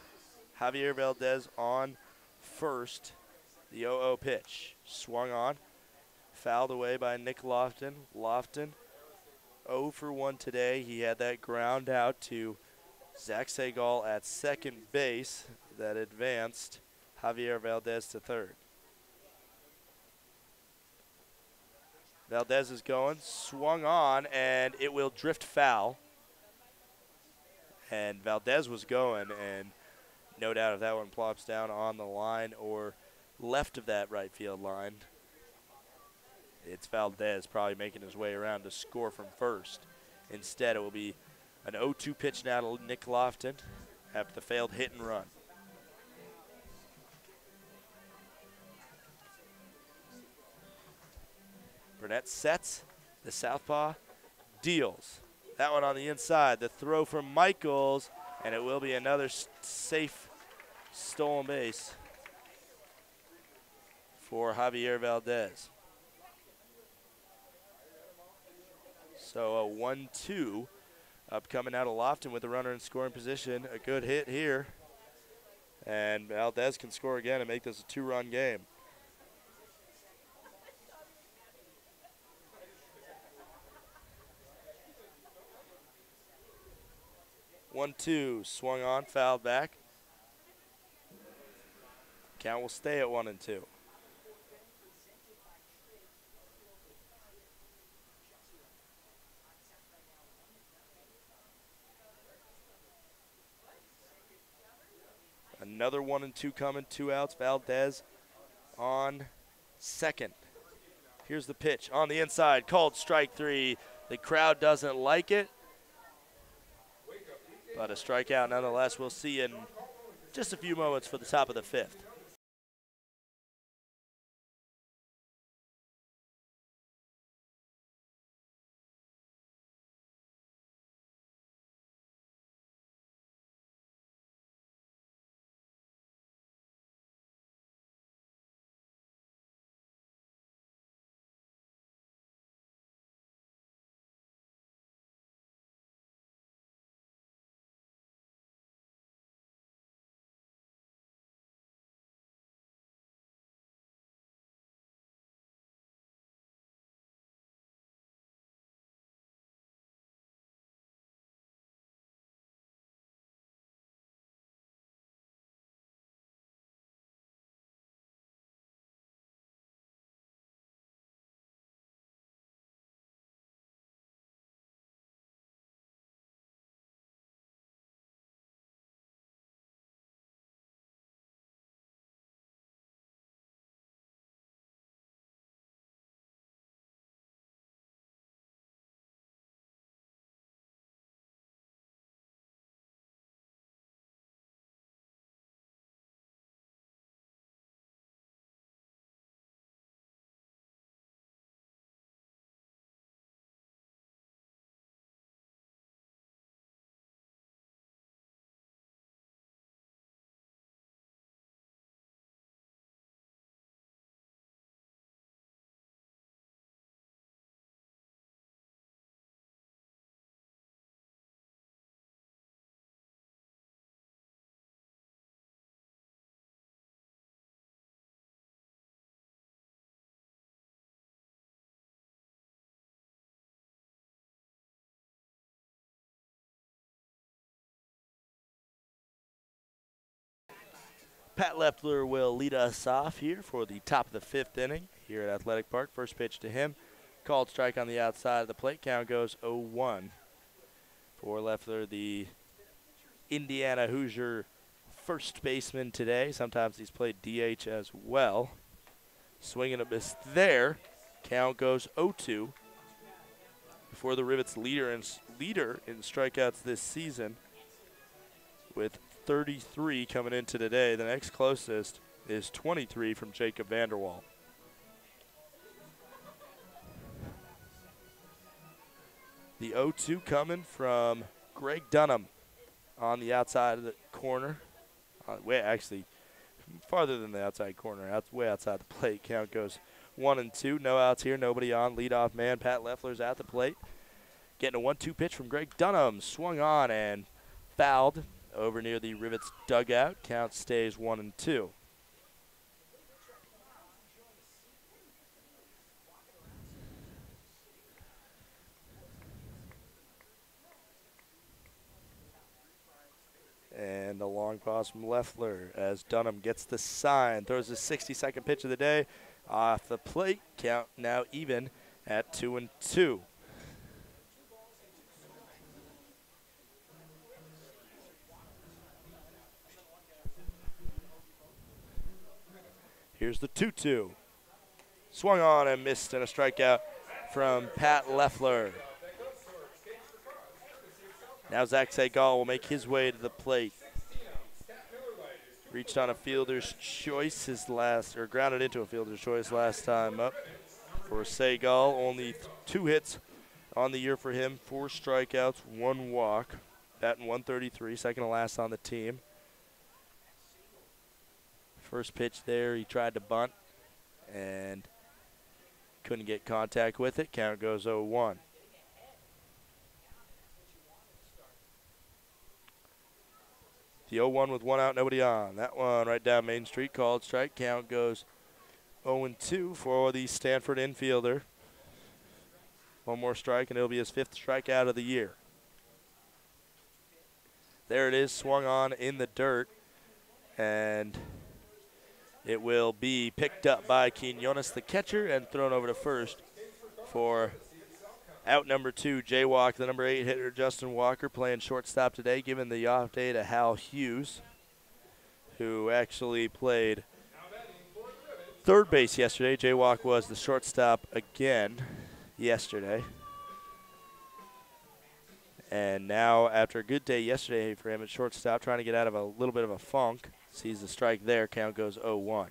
Javier Valdez on first. The 0-0 pitch. Swung on. Fouled away by Nick Lofton. Lofton 0 for 1 today. He had that ground out to Zach Segal at second base that advanced Javier Valdez to third. Valdez is going. Swung on, and it will drift foul. And Valdez was going, and no doubt if that one plops down on the line or left of that right field line, it's Valdez probably making his way around to score from first. Instead, it will be an 0-2 pitch now to Nick Lofton after the failed hit and run. Burnett sets, the southpaw deals. That one on the inside, the throw from Michaels, And it will be another safe stolen base for Javier Valdez. So a 1-2 up coming out of Lofton with the runner in scoring position. A good hit here. And Valdez can score again and make this a 2-run game. 1-2, swung on, fouled back. Count will stay at 1-2. Another 1-2 coming, 2 outs. Valdez on second. Here's the pitch on the inside, called strike 3. The crowd doesn't like it, but a strikeout nonetheless. We'll see in just a few moments for the top of the 5th. Pat Leffler will lead us off here for the top of the 5th inning here at Athletic Park. First pitch to him, called strike on the outside of the plate. Count goes 0-1 for Leffler, the Indiana Hoosier first baseman today. Sometimes he's played DH as well. Swing and a miss there. Count goes 0-2 for the Rivets leader in strikeouts this season with 33 coming into today. The next closest is 23 from Jacob Vanderwall. The 0-2 coming from Greg Dunham on the outside of the corner. Actually, farther than the outside corner, way outside the plate. Count goes 1-2. No outs here, nobody on. Leadoff man Pat Leffler's at the plate. Getting a 1-2 pitch from Greg Dunham. Swung on and fouled over near the Rivets dugout. Count stays 1-2. And a long pause from Leffler as Dunham gets the sign. Throws his 62nd pitch of the day off the plate. Count now even at 2-2. Here's the 2-2. Swung on and missed, and a strikeout from Pat Leffler. Now Zach Segal will make his way to the plate. Reached on a fielder's choice grounded into a fielder's choice last time up for Segal. Only 2 hits on the year for him, 4 strikeouts, 1 walk. batting 133, second to last on the team. First pitch there, he tried to bunt and couldn't get contact with it. Count goes 0-1. The 0-1 with one out, nobody on. That one right down Main Street, called strike. Count goes 0-2 for the Stanford infielder. One more strike, and it'll be his 5th strikeout of the year. There it is, swung on in the dirt, and it will be picked up by Quinones, the catcher, and thrown over to first for out number 2, Jaywalk, the number 8 hitter, Justin Walker, playing shortstop today, giving the off day to Hal Hughes, who actually played third base yesterday. Jaywalk was the shortstop again yesterday. And now, after a good day yesterday for him at shortstop, trying to get out of a little bit of a funk, sees the strike there. Count goes 0-1.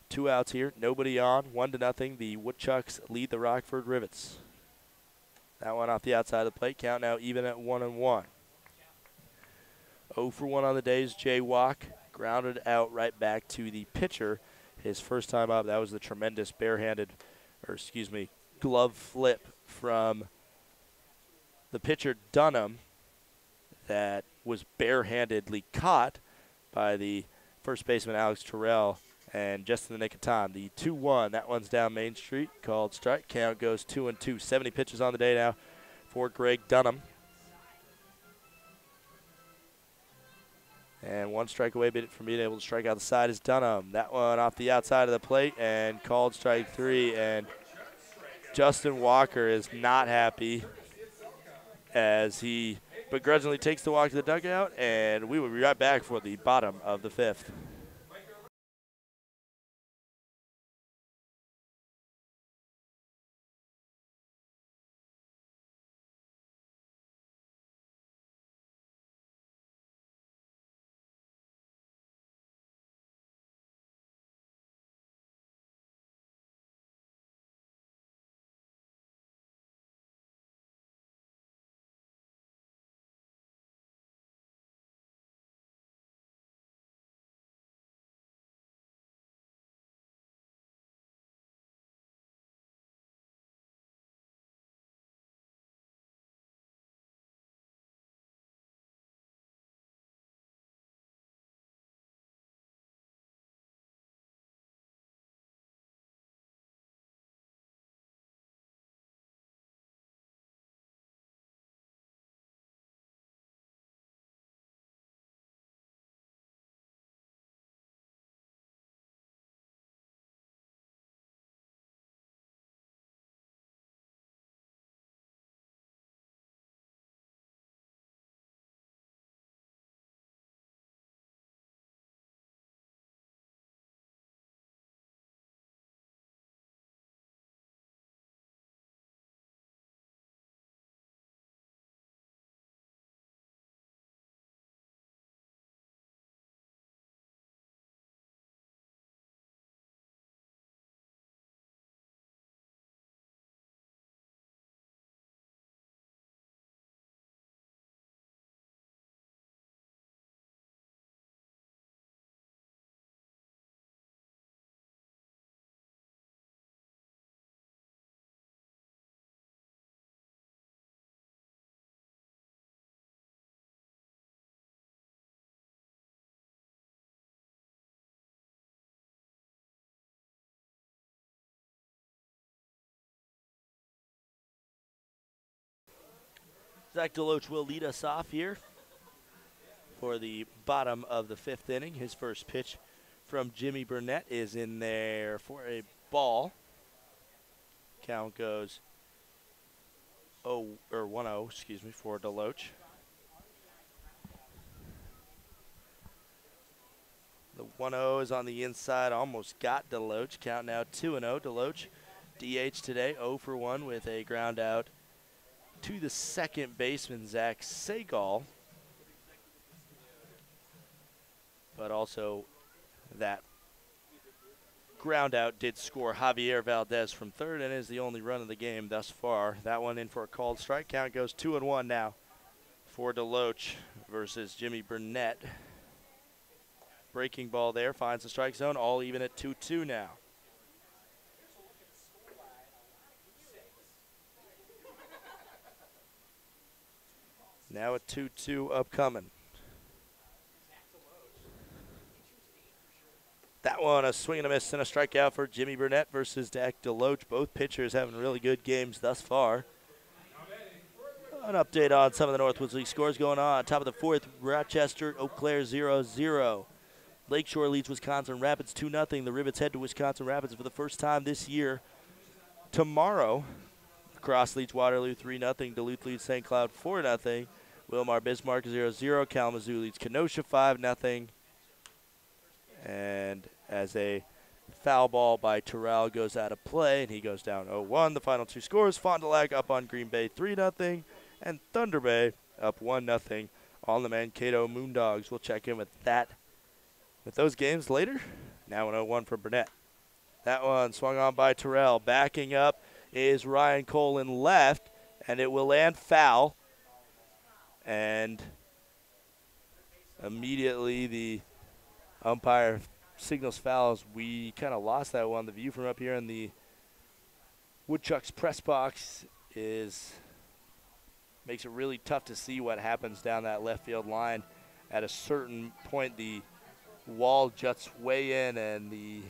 2 outs here, nobody on, 1-0. The Woodchucks lead the Rockford Rivets. That one off the outside of the plate. Count now even at 1-1. 0 for 1 on the day is Jaywalk. Grounded out right back to the pitcher. His first time up, that was the tremendous glove flip from the pitcher Dunham that was barehandedly caught by the first baseman Alex Terrell, and just in the nick of time. The 2-1, that one's down Main Street, called strike. Count goes 2-2. 70 pitches on the day now for Greg Dunham. And one strike away from being able to strike out the side is Dunham. That one off the outside of the plate and called strike 3. And Justin Walker is not happy as he begrudgingly takes the walk to the dugout, and we will be right back for the bottom of the 5th. Zach Deloach will lead us off here for the bottom of the 5th inning. His first pitch from Jimmy Burnett is in there for a ball. Count goes 1-0, for Deloach. The 1-0 is on the inside, almost got Deloach. Count now 2-0. Deloach, DH today, 0 for 1 with a ground out to the second baseman, Zach Segal. But also that ground out did score Javier Valdez from third and is the only run of the game thus far. That one in for a called strike. Count goes 2-1 now for Deloach versus Jimmy Burnett. Breaking ball there, finds the strike zone, all even at 2-2 now. Now a 2-2 upcoming. That one, a swing and a miss and a strikeout for Jimmy Burnett versus Dak Deloach. Both pitchers having really good games thus far. An update on some of the Northwoods League scores going on. Top of the fourth, Rochester, Eau Claire 0-0. Lakeshore leads Wisconsin Rapids 2-0. The Rivets head to Wisconsin Rapids for the first time this year. Tomorrow, Cross leads Waterloo 3-0. Duluth leads St. Cloud 4-0. Wilmar Bismarck 0-0. Kalamazoo leads Kenosha 5-0. And as a foul ball by Terrell goes out of play, and he goes down 0-1. The final two scores, Fond du Lac up on Green Bay 3-0, and Thunder Bay up 1-0 on the Mankato Moondogs. We'll check in with those games later. Now an 0-1 for Burnett. That one swung on by Terrell. Backing up is Ryan Cole in left, and it will land foul. And immediately the umpire signals fouls. We kind of lost that one. The view from up here in the Woodchucks press box makes it really tough to see what happens down that left field line. At a certain point, the wall juts way in, and the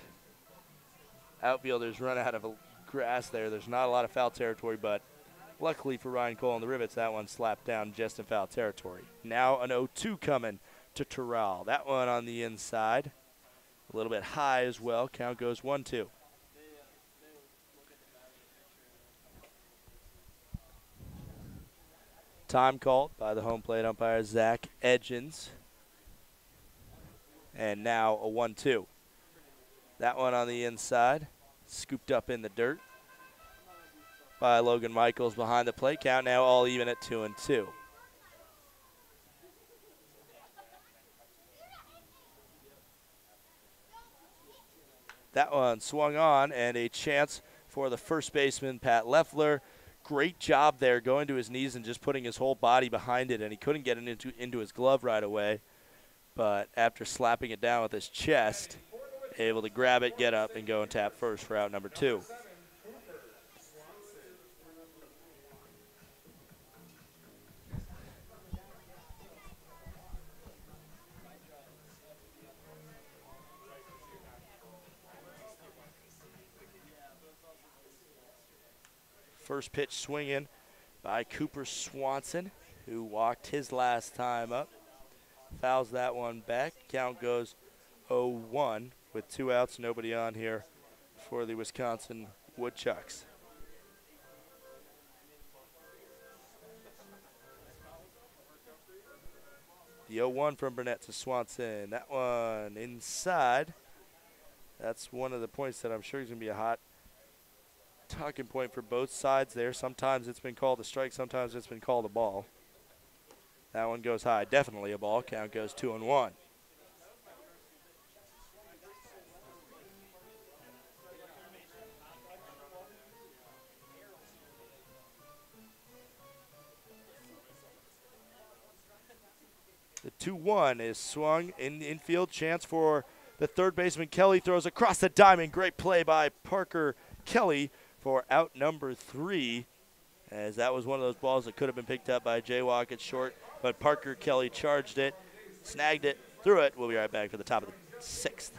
outfielders run out of grass there. There's not a lot of foul territory, but luckily for Ryan Cole and the Rivets, that one slapped down just in foul territory. Now an 0-2 coming to Terrell. That one on the inside. A little bit high as well. Count goes 1-2. Time called by the home plate umpire, Zach Edgens. And now a 1-2. That one on the inside. Scooped up in the dirt by Logan Michaels behind the plate. Count now all even at 2-2. That one swung on, and a chance for the first baseman, Pat Leffler. Great job there, going to his knees and just putting his whole body behind it, and he couldn't get it into his glove right away. But after slapping it down with his chest, able to grab it, get up, and go and tap first for out number 2. First pitch swinging by Cooper Swanson, who walked his last time up. Fouls that one back. Count goes 0-1 with 2 outs, nobody on here for the Wisconsin Woodchucks. The 0-1 from Burnett to Swanson. That one inside. That's one of the points that I'm sure is going to be a hot talking point for both sides there. Sometimes it's been called a strike, sometimes it's been called a ball. That one goes high, definitely a ball. Count goes 2-1. The 2-1 is swung in the infield. Chance for the third baseman. Kelly throws across the diamond. Great play by Parker Kelly for out number 3, as that was one of those balls that could have been picked up by Jaywalk at short, but Parker Kelly charged it, snagged it, threw it. We'll be right back for the top of the 6th.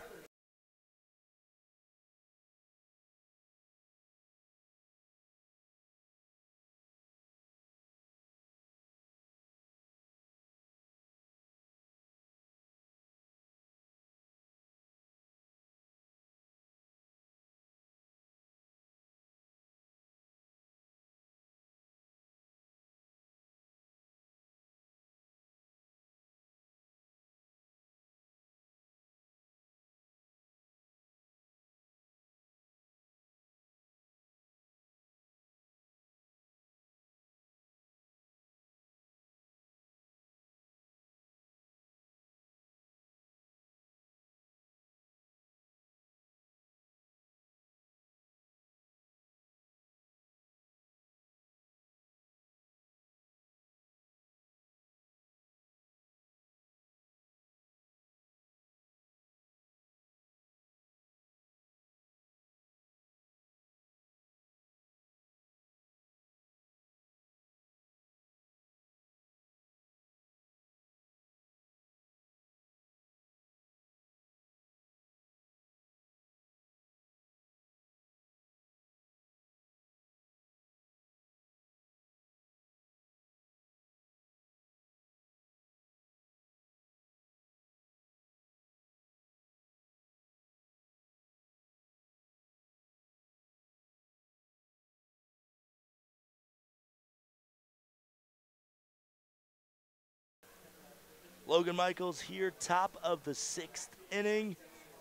Logan Michaels here, top of the 6th inning.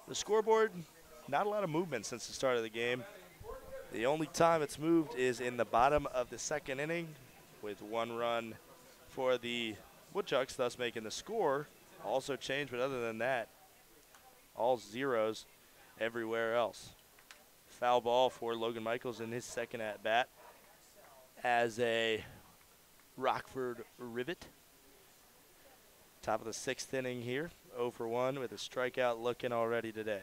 The scoreboard, not a lot of movement since the start of the game. The only time it's moved is in the bottom of the 2nd inning with 1 run for the Woodchucks, thus making the score also change, but other than that, all zeros everywhere else. Foul ball for Logan Michaels in his 2nd at-bat as a Rockford Rivet. Top of the 6th inning here, 0 for 1 with a strikeout looking already today.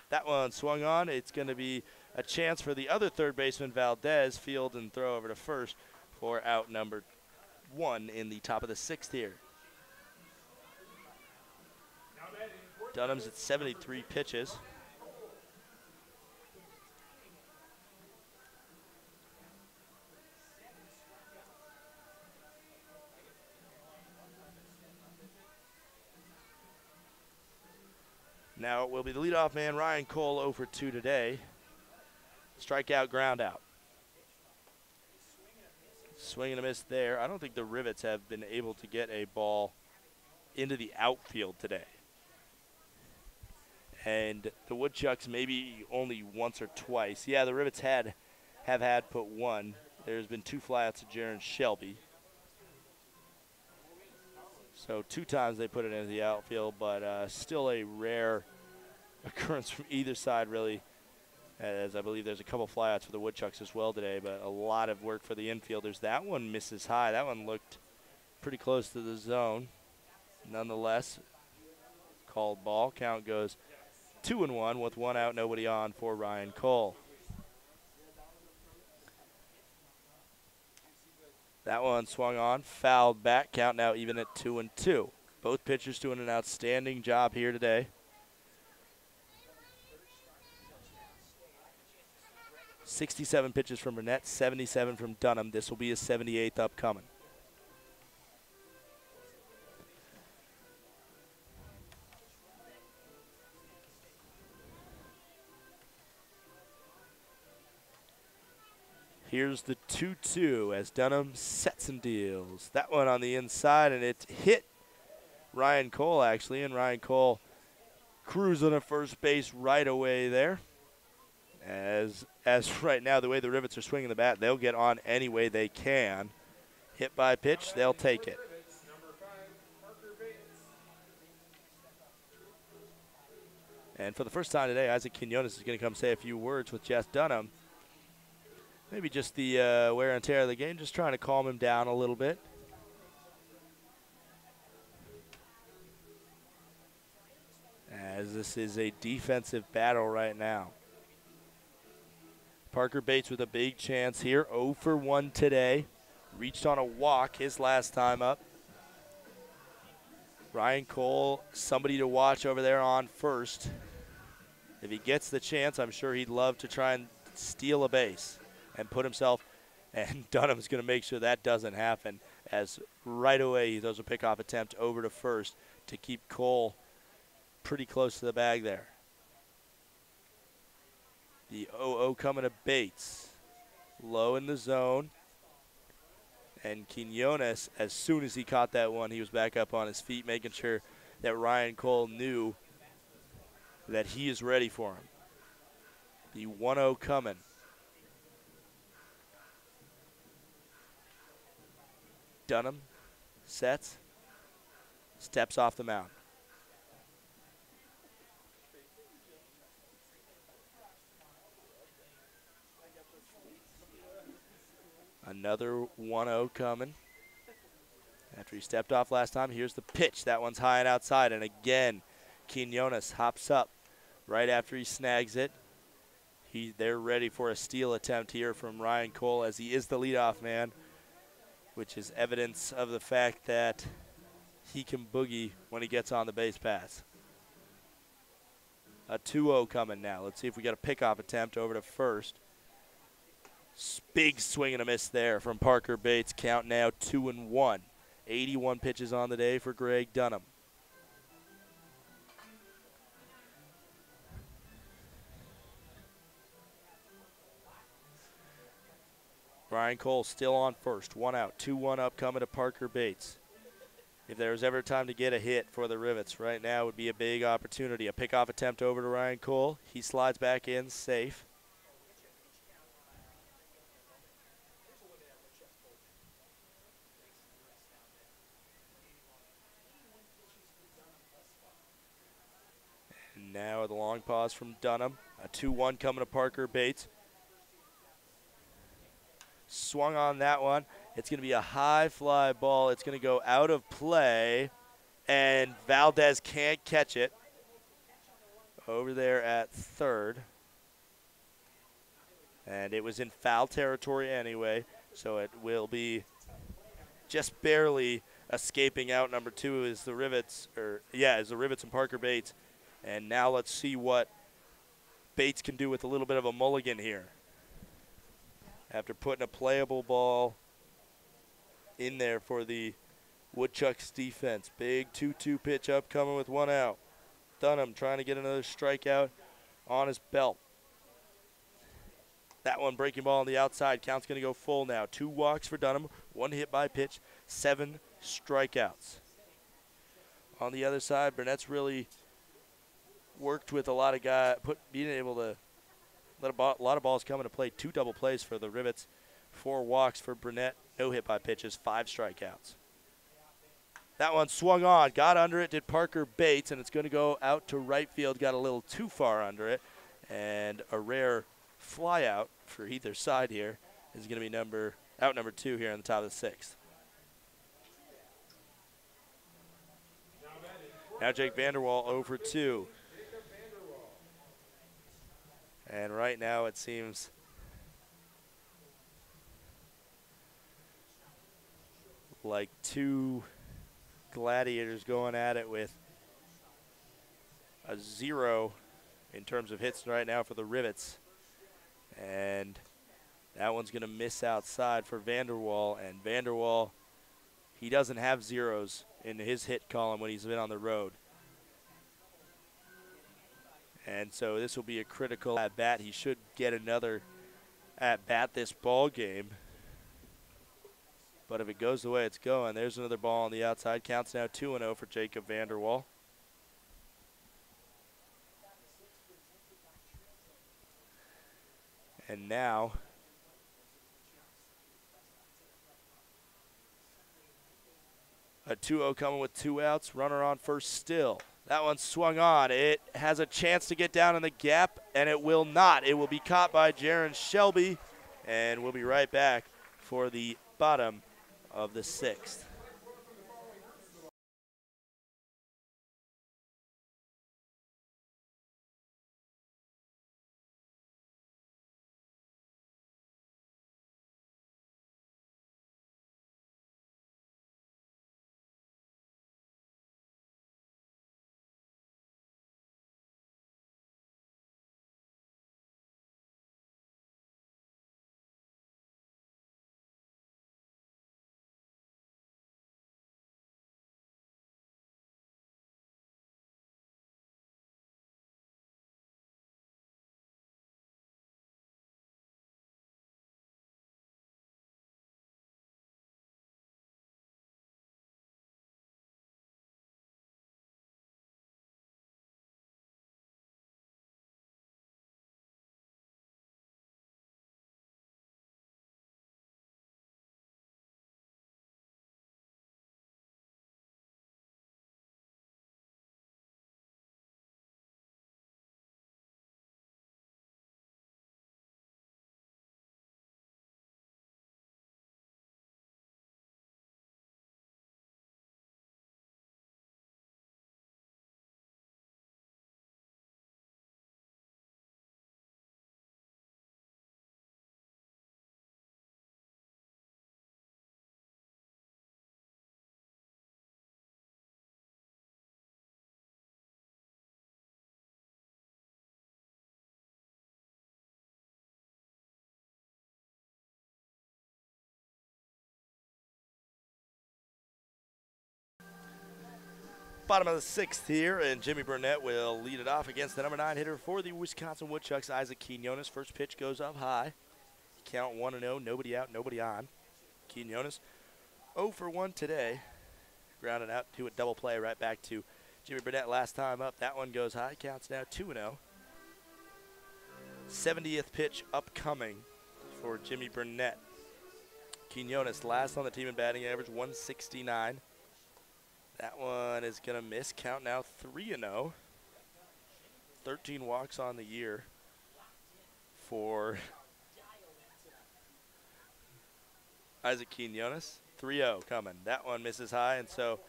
That one swung on. It's going to be a chance for the other third baseman, Valdez, field and throw over to first for out number 1 in the top of the 6th here. Dunham's at 73 pitches. Now it will be the leadoff man, Ryan Cole, 0 for 2 today. Strikeout, ground out. Swing and a miss there. I don't think the Rivets have been able to get a ball into the outfield today. And the Woodchucks maybe only once or twice. Yeah, the Rivets have had put 1. There's been 2 flyouts to Jaron Shelby. So 2 times they put it into the outfield, but still a rare occurrence from either side, really, as I believe there's a couple flyouts for the Woodchucks as well today, but a lot of work for the infielders. That one misses high. That one looked pretty close to the zone. Nonetheless, called ball. Count goes 2-1 with 1 out, nobody on for Ryan Cole. That one swung on, fouled back. Count now even at 2-2. Both pitchers doing an outstanding job here today. 67 pitches from Burnett, 77 from Dunham. This will be his 78th upcoming. Here's the 2-2 as Dunham sets and deals. That one on the inside, and it hit Ryan Cole, actually, and Ryan Cole cruising to first base right away there. As right now, the way the Rivets are swinging the bat, they'll get on any way they can. Hit by pitch, they'll take it. And for the first time today, Isaac Quinones is going to come say a few words with Jess Dunham. Maybe just the wear and tear of the game, just trying to calm him down a little bit. As this is a defensive battle right now. Parker Bates with a big chance here, 0 for 1 today. Reached on a walk his last time up. Ryan Cole, somebody to watch over there on first. If he gets the chance, I'm sure he'd love to try and steal a base and put himself, and Dunham's going to make sure that doesn't happen, as right away he throws a pickoff attempt over to first to keep Cole pretty close to the bag there. The 0-0 coming to Bates. Low in the zone. And Quinones, as soon as he caught that one, he was back up on his feet, making sure that Ryan Cole knew that he is ready for him. The 1-0 coming. Dunham sets, steps off the mound. Another 1-0 coming. After he stepped off last time, here's the pitch. That one's high and outside, and again, Quinones hops up right after he snags it. They're ready for a steal attempt here from Ryan Cole, as he is the leadoff man, which is evidence of the fact that he can boogie when he gets on the base pass. A 2-0 coming now. Let's see if we got a pickoff attempt over to first. Big swing and a miss there from Parker Bates. Count now 2-1. 81 pitches on the day for Greg Dunham. Ryan Cole still on first. 1 out. 2-1 up coming to Parker Bates. If there was ever time to get a hit for the Rivets, right now would be a big opportunity. A pickoff attempt over to Ryan Cole. He slides back in safe. And now the long pause from Dunham. A 2-1 coming to Parker Bates. Swung on that one. It's going to be a high fly ball. It's going to go out of play, and Valdez can't catch it. Over there at third. And it was in foul territory anyway, so it will be just barely escaping out. Number 2 is the Rivets, is the Rivets and Parker Bates. And now let's see what Bates can do with a little bit of a mulligan here. After putting a playable ball in there for the Woodchucks defense. Big 2-2 pitch upcoming with 1 out. Dunham trying to get another strikeout on his belt. That one breaking ball on the outside. Count's going to go full now. 2 walks for Dunham, 1 hit by pitch, 7 strikeouts. On the other side, Burnett's really worked with a lot of guys, being able to let a lot of balls come into play. 2 double plays for the Rivets, 4 walks for Burnett, no hit by pitches, 5 strikeouts. That one swung on, got under it, did Parker Bates, and it's going to go out to right field. Got a little too far under it, and a rare fly out for either side here is going to be number 2 here on the top of the 6th. Now Jake Vanderwall 0 for 2. And right now it seems like 2 gladiators going at it with a 0 in terms of hits right now for the Rivets. And that one's going to miss outside for Vanderwall. And Vanderwall, he doesn't have zeros in his hit column when he's been on the road. And so this will be a critical at-bat. He should get another at-bat this ball game. But if it goes the way it's going, there's another ball on the outside. Counts now 2-0 for Jacob Vanderwall. And now a 2-0 coming with 2 outs. Runner on first still. That one swung on. It has a chance to get down in the gap, and it will not. It will be caught by Jaron Shelby, and we'll be right back for the bottom of the 6th. Bottom of the 6th here, and Jimmy Burnett will lead it off against the number 9 hitter for the Wisconsin Woodchucks, Isaac Quinones. First pitch goes up high. Count 1-0, nobody out, nobody on. Quinones 0 for 1 today, grounded out to a double play right back to Jimmy Burnett last time up. That one goes high. Counts now 2-0. 70th pitch upcoming for Jimmy Burnett. Quinones last on the team in batting average, 169. That one is going to miss. Count now 3-0. 13 walks on the year for Isaac Quinones. 3-0 coming. That one misses high, and so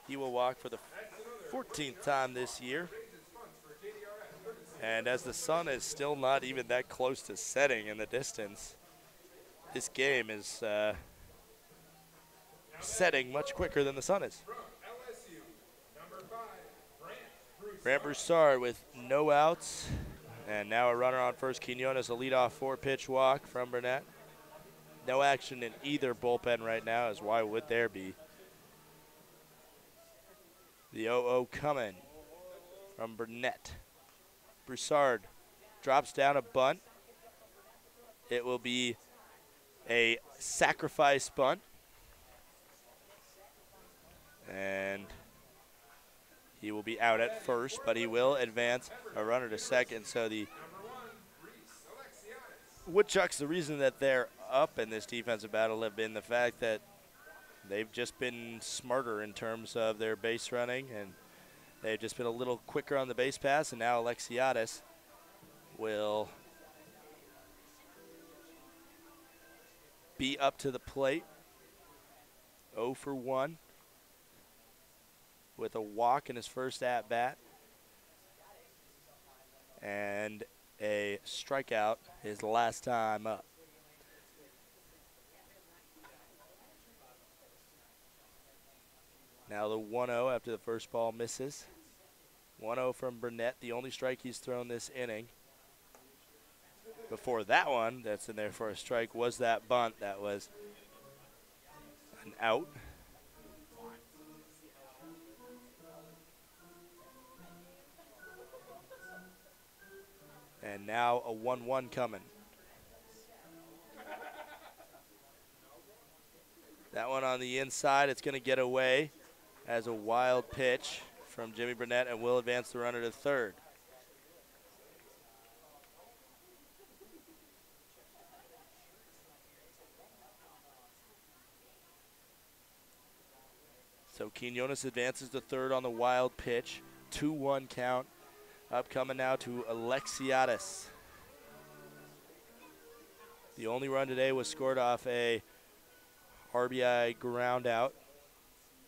he will walk for the 14th time this year. And as the sun is still not even that close to setting in the distance, this game is setting much quicker than the sun is. Brant Broussard with no outs, and now a runner on first. Quinones, a leadoff 4-pitch walk from Burnett. No action in either bullpen right now, as why would there be? The 0-0 coming from Burnett. Broussard drops down a bunt. It will be a sacrifice bunt. And he will be out at first, but he will advance a runner to second. So the Woodchucks, the reason that they're up in this defensive battle have been the fact that they've just been smarter in terms of their base running, and they've just been a little quicker on the base pass, and now Alexiadis will be up to the plate. 0 for 1 with a walk in his first at-bat and a strikeout his last time up. Now the 1-0 after the first ball misses. 1-0 from Burnett, the only strike he's thrown this inning. Before that one, that's in there for a strike, was that bunt. That was an out. And now a 1-1 coming. That one on the inside, it's going to get away as a wild pitch from Jimmy Burnett and will advance the runner to third. So Quinones advances to third on the wild pitch. 2-1 count. Upcoming now to Alexiadis. The only run today was scored off a RBI ground out.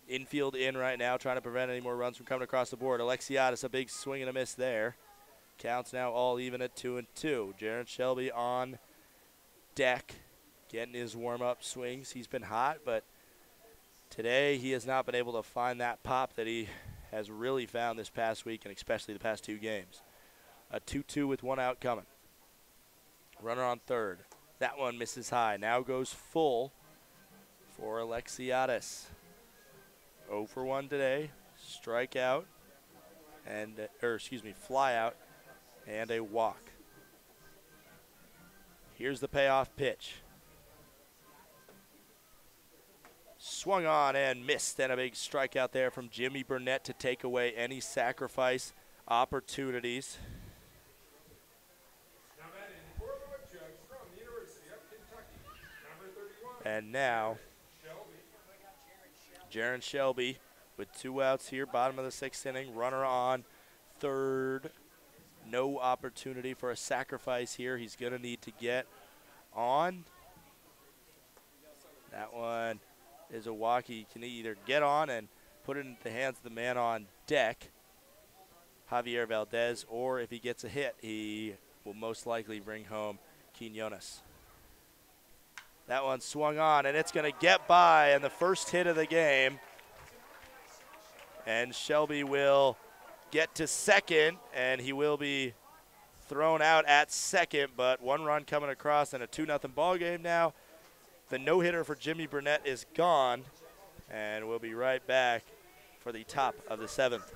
Infield in right now, trying to prevent any more runs from coming across the board. Alexiadis, a big swing and a miss there. Counts now all even at 2-2. Jaron Shelby on deck, getting his warm-up swings. He's been hot, but today he has not been able to find that pop that he has really found this past week, and especially the past 2 games. A 2-2 with 1 out coming. Runner on third. That one misses high. Now goes full for Alexiadis. 0 for 1 today. Strikeout, and fly out, and a walk. Here's the payoff pitch. Swung on and missed, and a big strikeout there from Jimmy Burnett to take away any sacrifice opportunities. Now batting for the Woodchucks from the University of Kentucky, number 31. And now Jaron Shelby with 2 outs here, bottom of the 6th inning. Runner on third. No opportunity for a sacrifice here. He's going to need to get on. That one is a walk. He can either get on and put it into the hands of the man on deck, Javier Valdez, or if he gets a hit, he will most likely bring home Quinones. That one swung on, and it's going to get by, and the first hit of the game. And Shelby will get to second, and he will be thrown out at second, but 1 run coming across and a 2-0 ball game now. The no-hitter for Jimmy Burnett is gone, and we'll be right back for the top of the 7th.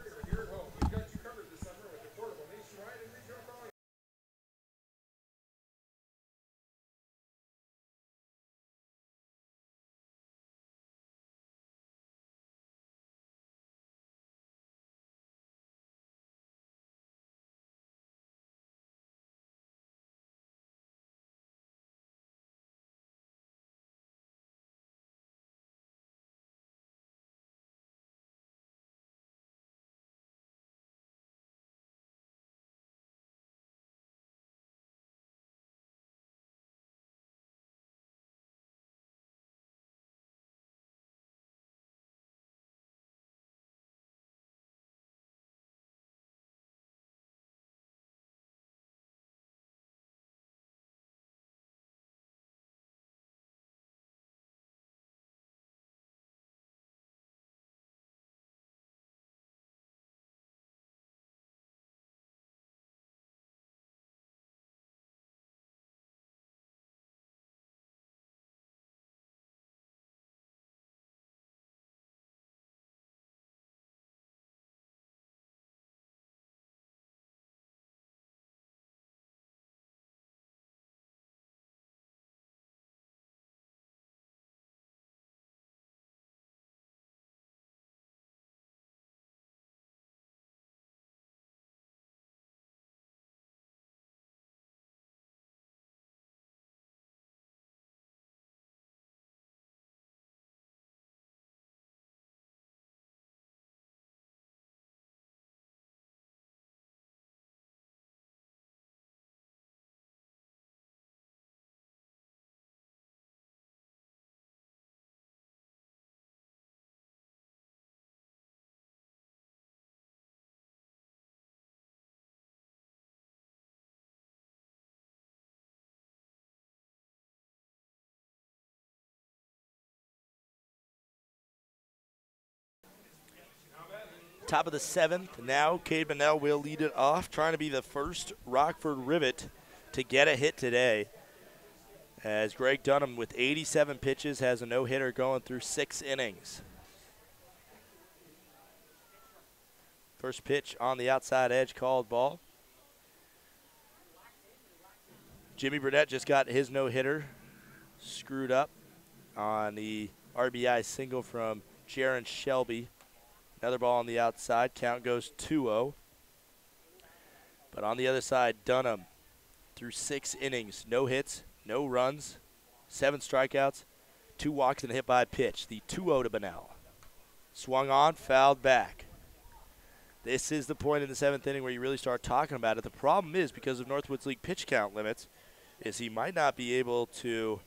Top of the 7th. Now Cade Bonnell will lead it off, trying to be the first Rockford Rivet to get a hit today. As Greg Dunham, with 87 pitches, has a no-hitter going through 6 innings. First pitch on the outside edge, called ball. Jimmy Burnett just got his no-hitter screwed up on the RBI single from Jaron Shelby. Another ball on the outside. Count goes 2-0. But on the other side, Dunham through 6 innings. No hits, no runs, 7 strikeouts, 2 walks and a hit by pitch. The 2-0 to Bonnell. Swung on, fouled back. This is the point in the 7th inning where you really start talking about it. The problem is, because of Northwoods League pitch count limits, is he might not be able to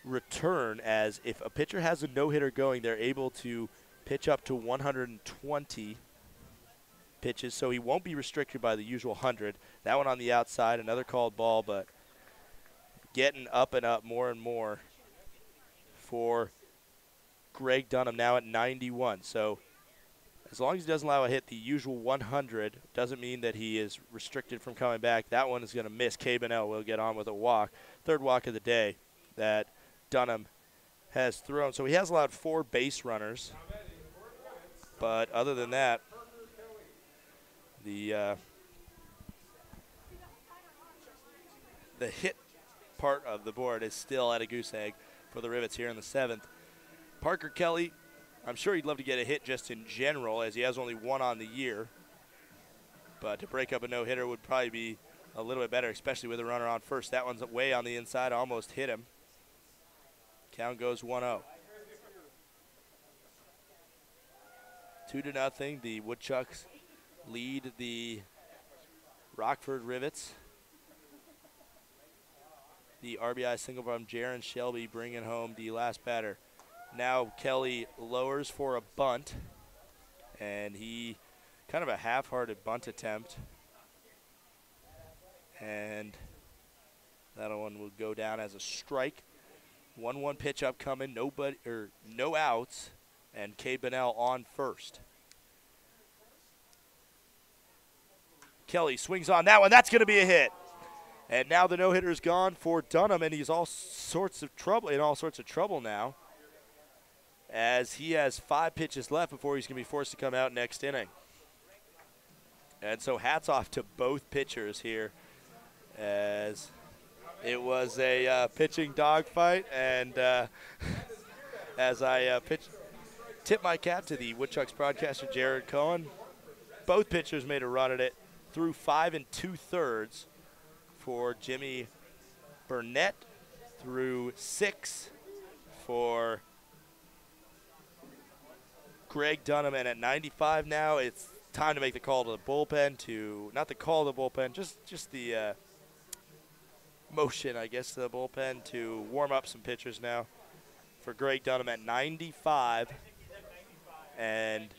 return, as if a pitcher has a no-hitter going, they're able to pitch up to 120 pitches, so he won't be restricted by the usual 100. That one on the outside, another called ball, but getting up and up more and more for Greg Dunham now at 91. So as long as he doesn't allow a hit, the usual 100 doesn't mean that he is restricted from coming back. That one is going to miss. Cade Bonnell will get on with a walk. 3rd walk of the day that Dunham has thrown. So he has allowed 4 base runners. But other than that, the hit part of the board is still at a goose egg for the Rivets here in the 7th. Parker Kelly, I'm sure he'd love to get a hit just in general, as he has only 1 on the year. But to break up a no-hitter would probably be a little bit better, especially with a runner on first. That one's way on the inside, almost hit him. Count goes 1-0. 2-0. The Woodchucks lead the Rockford Rivets. The RBI single from Jaron Shelby bringing home the last batter. Now Kelly lowers for a bunt, and he kind of a half-hearted bunt attempt. And that one will go down as a strike. 1-1 pitch upcoming, no outs, and Cade Bonnell on first. Kelly swings on that one. That's going to be a hit. And now the no-hitter is gone for Dunham, and he's in all sorts of trouble now, as he has 5 pitches left before he's going to be forced to come out next inning. And so hats off to both pitchers here, as it was a pitching dogfight. And as I tip my cap to the Woodchucks broadcaster, Jared Cohen, both pitchers made a run at it through 5 2/3 for Jimmy Burnett, through 6 for Greg Dunham, and at 95 now, it's time to make the call to the bullpen not the call to the bullpen, just the motion, I guess, to the bullpen to warm up some pitchers now for Greg Dunham at 95. And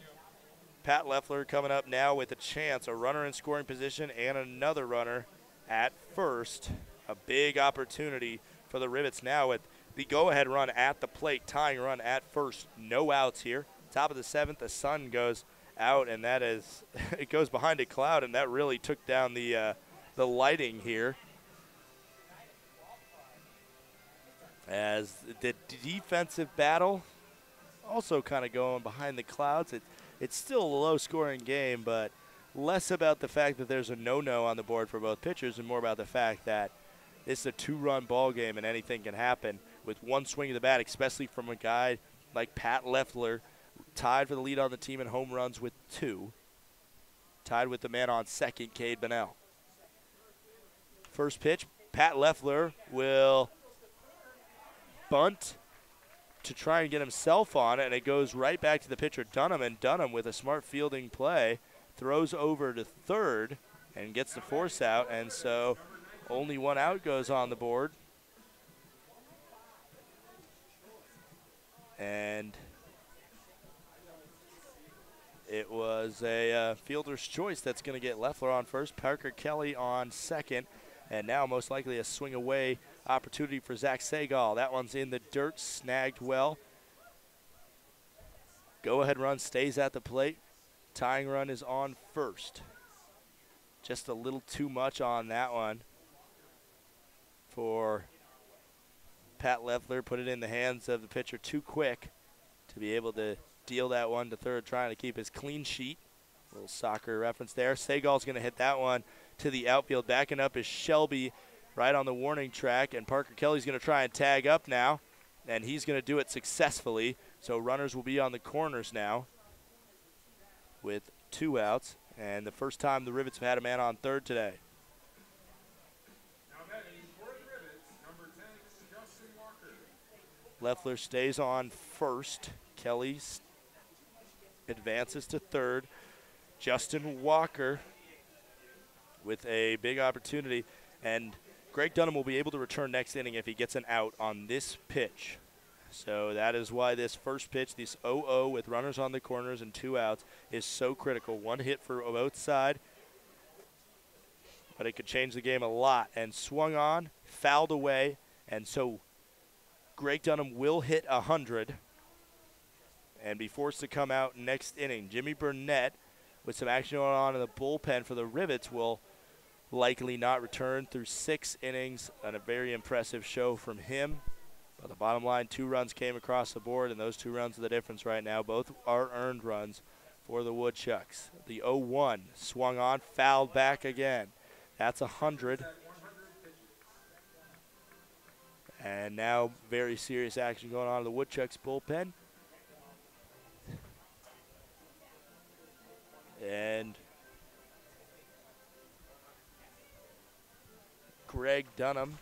Pat Leffler coming up now with a chance, a runner in scoring position and another runner at first. A big opportunity for the Rivets now with the go-ahead run at the plate, tying run at first. No outs here. Top of the 7th, the sun goes out, and that is it goes behind a cloud, and that really took down the lighting here. As the defensive battle also kind of going behind the clouds. It's still a low-scoring game, but less about the fact that there's a no-no on the board for both pitchers and more about the fact that this is a 2-run ball game and anything can happen with one swing of the bat, especially from a guy like Pat Leffler, tied for the lead on the team in home runs with 2, tied with the man on second, Cade Bonnell. First pitch, Pat Leffler will bunt to try and get himself on it, and it goes right back to the pitcher, Dunham, and Dunham, with a smart fielding play, throws over to third and gets the force out, and so only 1 out goes on the board. And it was a fielder's choice that's going to get Leffler on first, Parker Kelly on second, and now most likely a swing away opportunity for Zach Segal. That one's in the dirt, snagged well. Go-ahead run stays at the plate Tying run is on first. Just a little too much on that one for Pat Leffler. Put it in the hands of the pitcher too quick to be able to deal that one to third, trying to keep his clean sheet. A little soccer reference there. Segal's going to hit that one to the outfield. Backing up is Shelby right on the warning track, and Parker Kelly's going to try and tag up now, and he's going to do it successfully. So runners will be on the corners now with 2 outs, and the first time the Rivets have had a man on third today. Now batting for the Rivets, number 10, Justin Walker. Leffler stays on first. Kelly advances to third. Justin Walker with a big opportunity, and Greg Dunham will be able to return next inning if he gets an out on this pitch. So that is why this first pitch, this 0-0 with runners on the corners and 2 outs, is so critical. 1 hit for both sides, but it could change the game a lot. And swung on, fouled away, and so Greg Dunham will hit 100 and be forced to come out next inning. Jimmy Burnett, with some action going on in the bullpen for the Rivets, will likely not return through 6 innings, and a very impressive show from him. But the bottom line, 2 runs came across the board, and those 2 runs are the difference right now. Both are earned runs for the Woodchucks. The 0-1 swung on, fouled back again. That's 100. And now very serious action going on in the Woodchucks bullpen. And Greg Dunham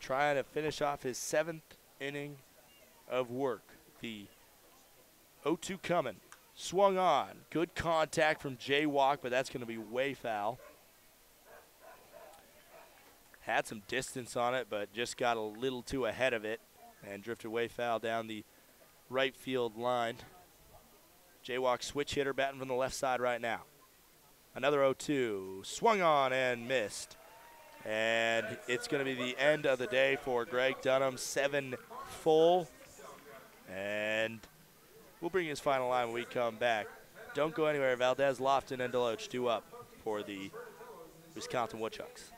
trying to finish off his 7th inning of work. The 0-2 coming. Swung on. Good contact from Jay Walk, but that's going to be way foul. Had some distance on it, but just got a little too ahead of it and drifted way foul down the right field line. Jay Walk, switch hitter, batting from the left side right now. Another 0-2. Swung on and missed. And it's going to be the end of the day for Greg Dunham. 7 full. And we'll bring his final line when we come back. Don't go anywhere. Valdez, Lofton, and Deloach 2 up for the Wisconsin Woodchucks.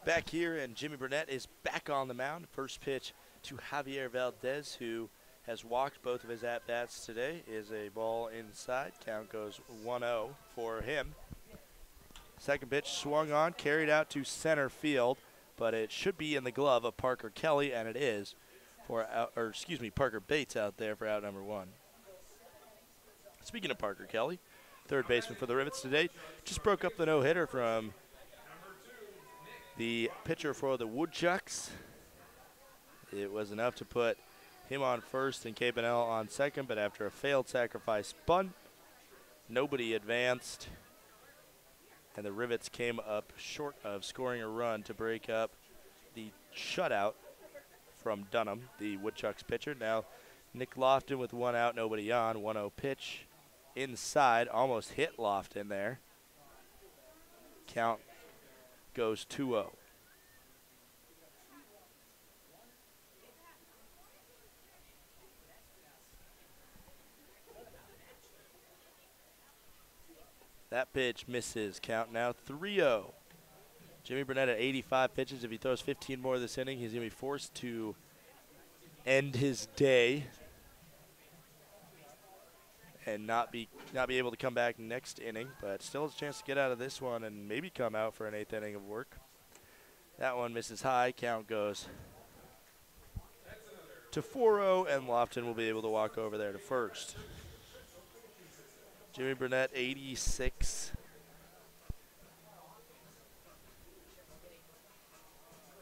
Back here, and Jimmy Burnett is back on the mound. First pitch to Javier Valdez, who has walked both of his at-bats today, is a ball inside. Count goes 1-0 for him. Second pitch swung on, carried out to center field, but it should be in the glove of Parker Kelly, and it is for Parker Bates out there for out number 1. Speaking of Parker Kelly, third baseman for the Rivets today. Just broke up the no-hitter from the pitcher for the Woodchucks. It was enough to put him on first and Cabanel on second, but after a failed sacrifice bunt, nobody advanced, and the Rivets came up short of scoring a run to break up the shutout from Dunham, the Woodchucks pitcher. Now Nick Lofton with one out, nobody on, 1-0 pitch inside, almost hit Lofton there. Count goes 2-0. That pitch misses. Count now 3-0. Jimmy Burnett at 85 pitches. If he throws 15 more this inning, he's going to be forced to end his day and not be able to come back next inning, but still has a chance to get out of this one and maybe come out for an 8th inning of work. That one misses high. Count goes to 4-0, and Lofton will be able to walk over there to first. Jimmy Burnett, 86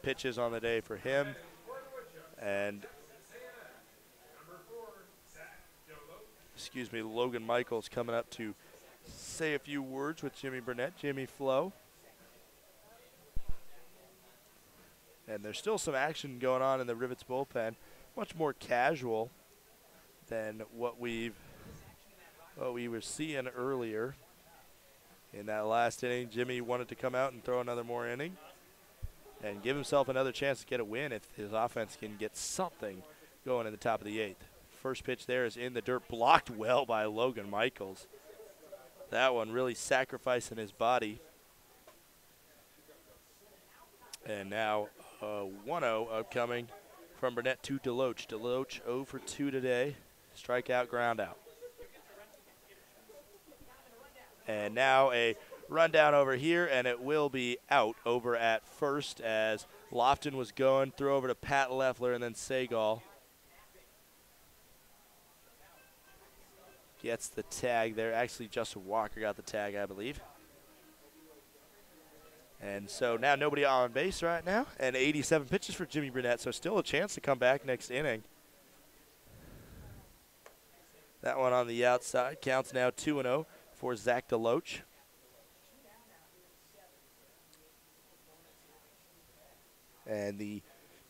pitches on the day for him. And, Logan Michaels coming up to say a few words with Jimmy Burnett, Jimmy Flo. And there's still some action going on in the Rivets bullpen, much more casual than what we were seeing earlier. In that last inning, Jimmy wanted to come out and throw another more inning and give himself another chance to get a win if his offense can get something going in the top of the 8th. First pitch there is in the dirt, blocked well by Logan Michaels. That one really sacrificing his body. And now 1-0 upcoming from Burnett to Deloach. Deloach 0 for 2 today. Strikeout, ground out. And now a rundown over here, and it will be out over at first as Lofton was going. Throw over to Pat Leffler, and then Segal gets the tag there. Actually, Justin Walker got the tag, I believe. And so now nobody on base right now, and 87 pitches for Jimmy Burnett, so still a chance to come back next inning. That one on the outside counts now 2-0 for Zach Deloach. And the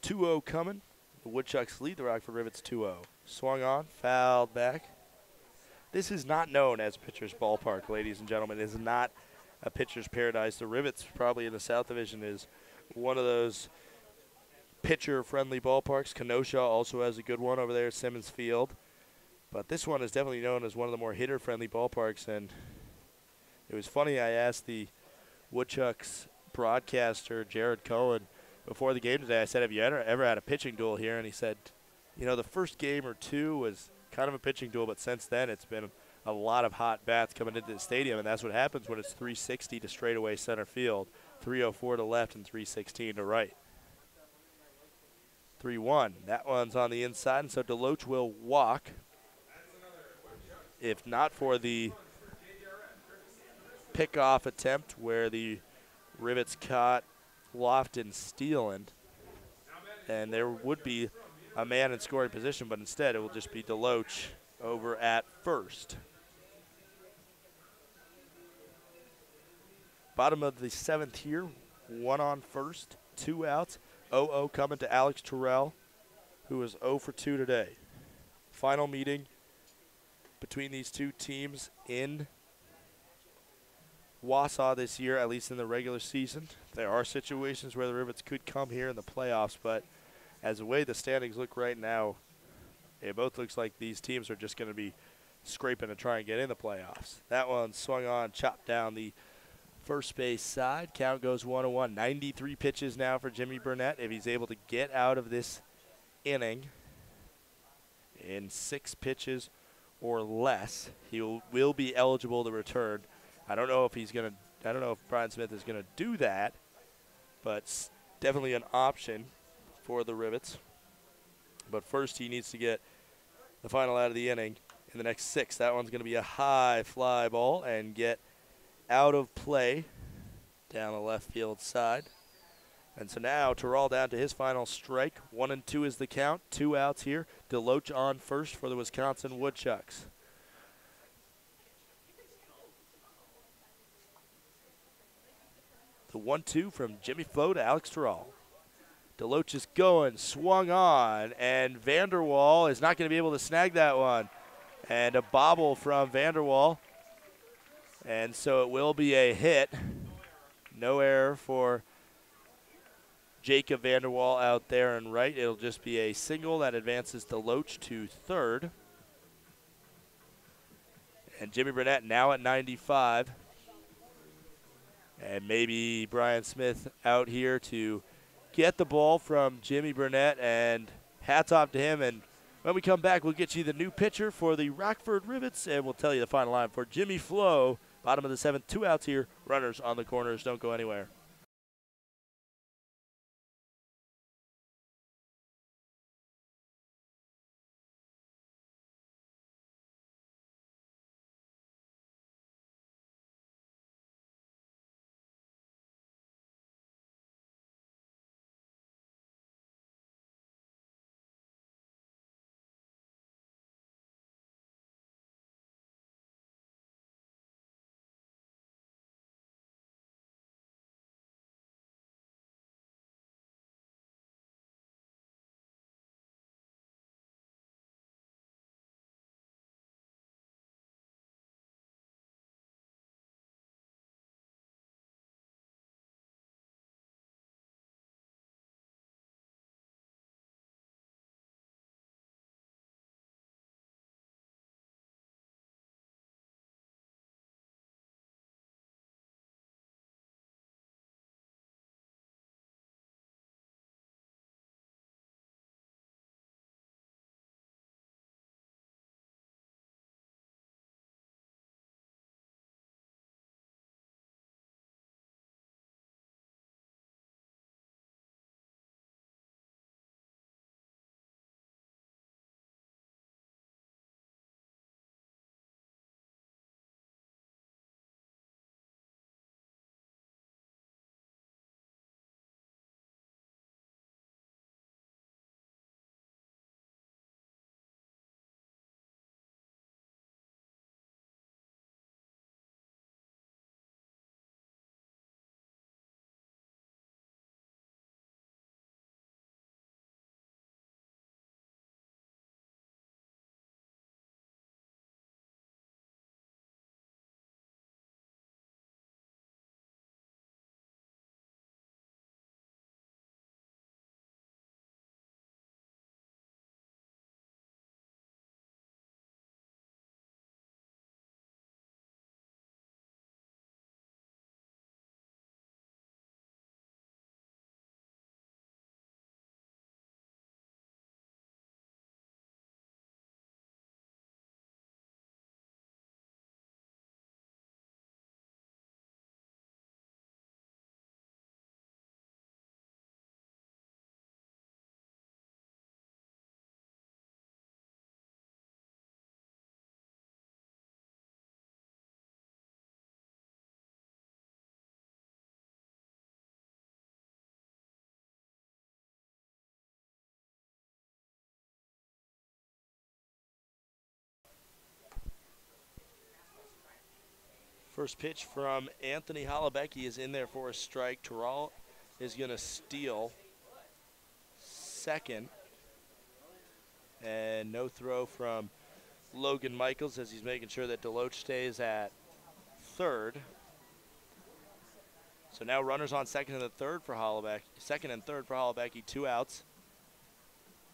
2-0 coming. The Woodchucks lead the Rockford Rivets 2-0. Swung on, fouled back. This is not known as pitcher's ballpark, ladies and gentlemen. It is not a pitcher's paradise. The Rivets, probably in the South Division, is one of those pitcher-friendly ballparks. Kenosha also has a good one over there at Simmons Field. But this one is definitely known as one of the more hitter-friendly ballparks. And it was funny, I asked the Woodchucks broadcaster, Jared Cohen, before the game today, I said, have you ever had a pitching duel here? And he said, the first game or two was kind of a pitching duel, but since then it's been a lot of hot bats coming into the stadium, and that's what happens when it's 360 to straightaway center field, 304 to left, and 316 to right. 3-1. That one's on the inside, and so Deloach will walk. If not for the pickoff attempt where the Rivets caught Lofton stealing, and there would be a man in scoring position, but instead it will just be Deloach over at first. Bottom of the 7th here, 1 on first, 2 outs. 0-0 coming to Alex Terrell, who is 0 for 2 today. Final meeting between these two teams in Wausau this year, at least in the regular season. There are situations where the Rivets could come here in the playoffs, but as the way the standings look right now, it both looks like these teams are just going to be scraping to try and get in the playoffs. That one swung on, chopped down the first base side. Count goes 1-1. 93 pitches now for Jimmy Burnett. If he's able to get out of this inning in 6 pitches or less, he will be eligible to return. I don't know if Brian Smith is going to do that, but it's definitely an option for the Rivets. But first he needs to get the final out of the inning in the next 6. That one's going to be a high fly ball and get out of play down the left field side. And so now Terrell down to his final strike. 1-2 is the count. 2 outs here. Deloach on first for the Wisconsin Woodchucks. The 1-2 from Jimmy Flo to Alex Terrell. Deloach is going, swung on, and Vanderwall is not going to be able to snag that one. And a bobble from Vanderwall. And so it will be a hit. No error for Jacob Vanderwall out there and right. It'll just be a single that advances Deloach to third. And Jimmy Burnett now at 95. And maybe Brian Smith out here to get the ball from Jimmy Burnett, and hats off to him. And when we come back, we'll get you the new pitcher for the Rockford Rivets, and we'll tell you the final line for Jimmy Flo. Bottom of the 7th, 2 outs here. Runners on the corners. Don't go anywhere. First pitch from Anthony Hollebecky is in there for a strike. Terrell is going to steal second. And no throw from Logan Michaels as he's making sure that Deloach stays at third. So now runners on second and third for Hollebecky. 2 outs.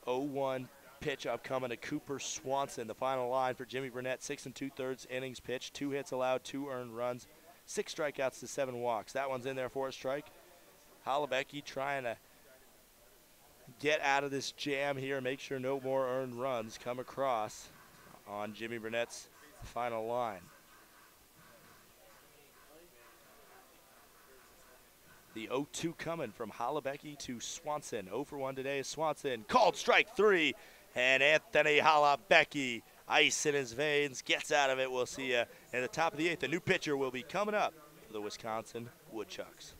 0-1 pitch upcoming to Cooper Swanson. The final line for Jimmy Burnett, 6 2/3 innings pitched, 2 hits allowed, 2 earned runs, 6 strikeouts to 7 walks. That one's in there for a strike. Hollebecky trying to get out of this jam here, make sure no more earned runs come across on Jimmy Burnett's final line. The 0-2 coming from Hollebecky to Swanson. 0 for 1 today. Swanson called strike 3, and Anthony Hollebecky ice in his veins, gets out of it. We'll see you at the top of the 8th. A new pitcher will be coming up for the Wisconsin Woodchucks.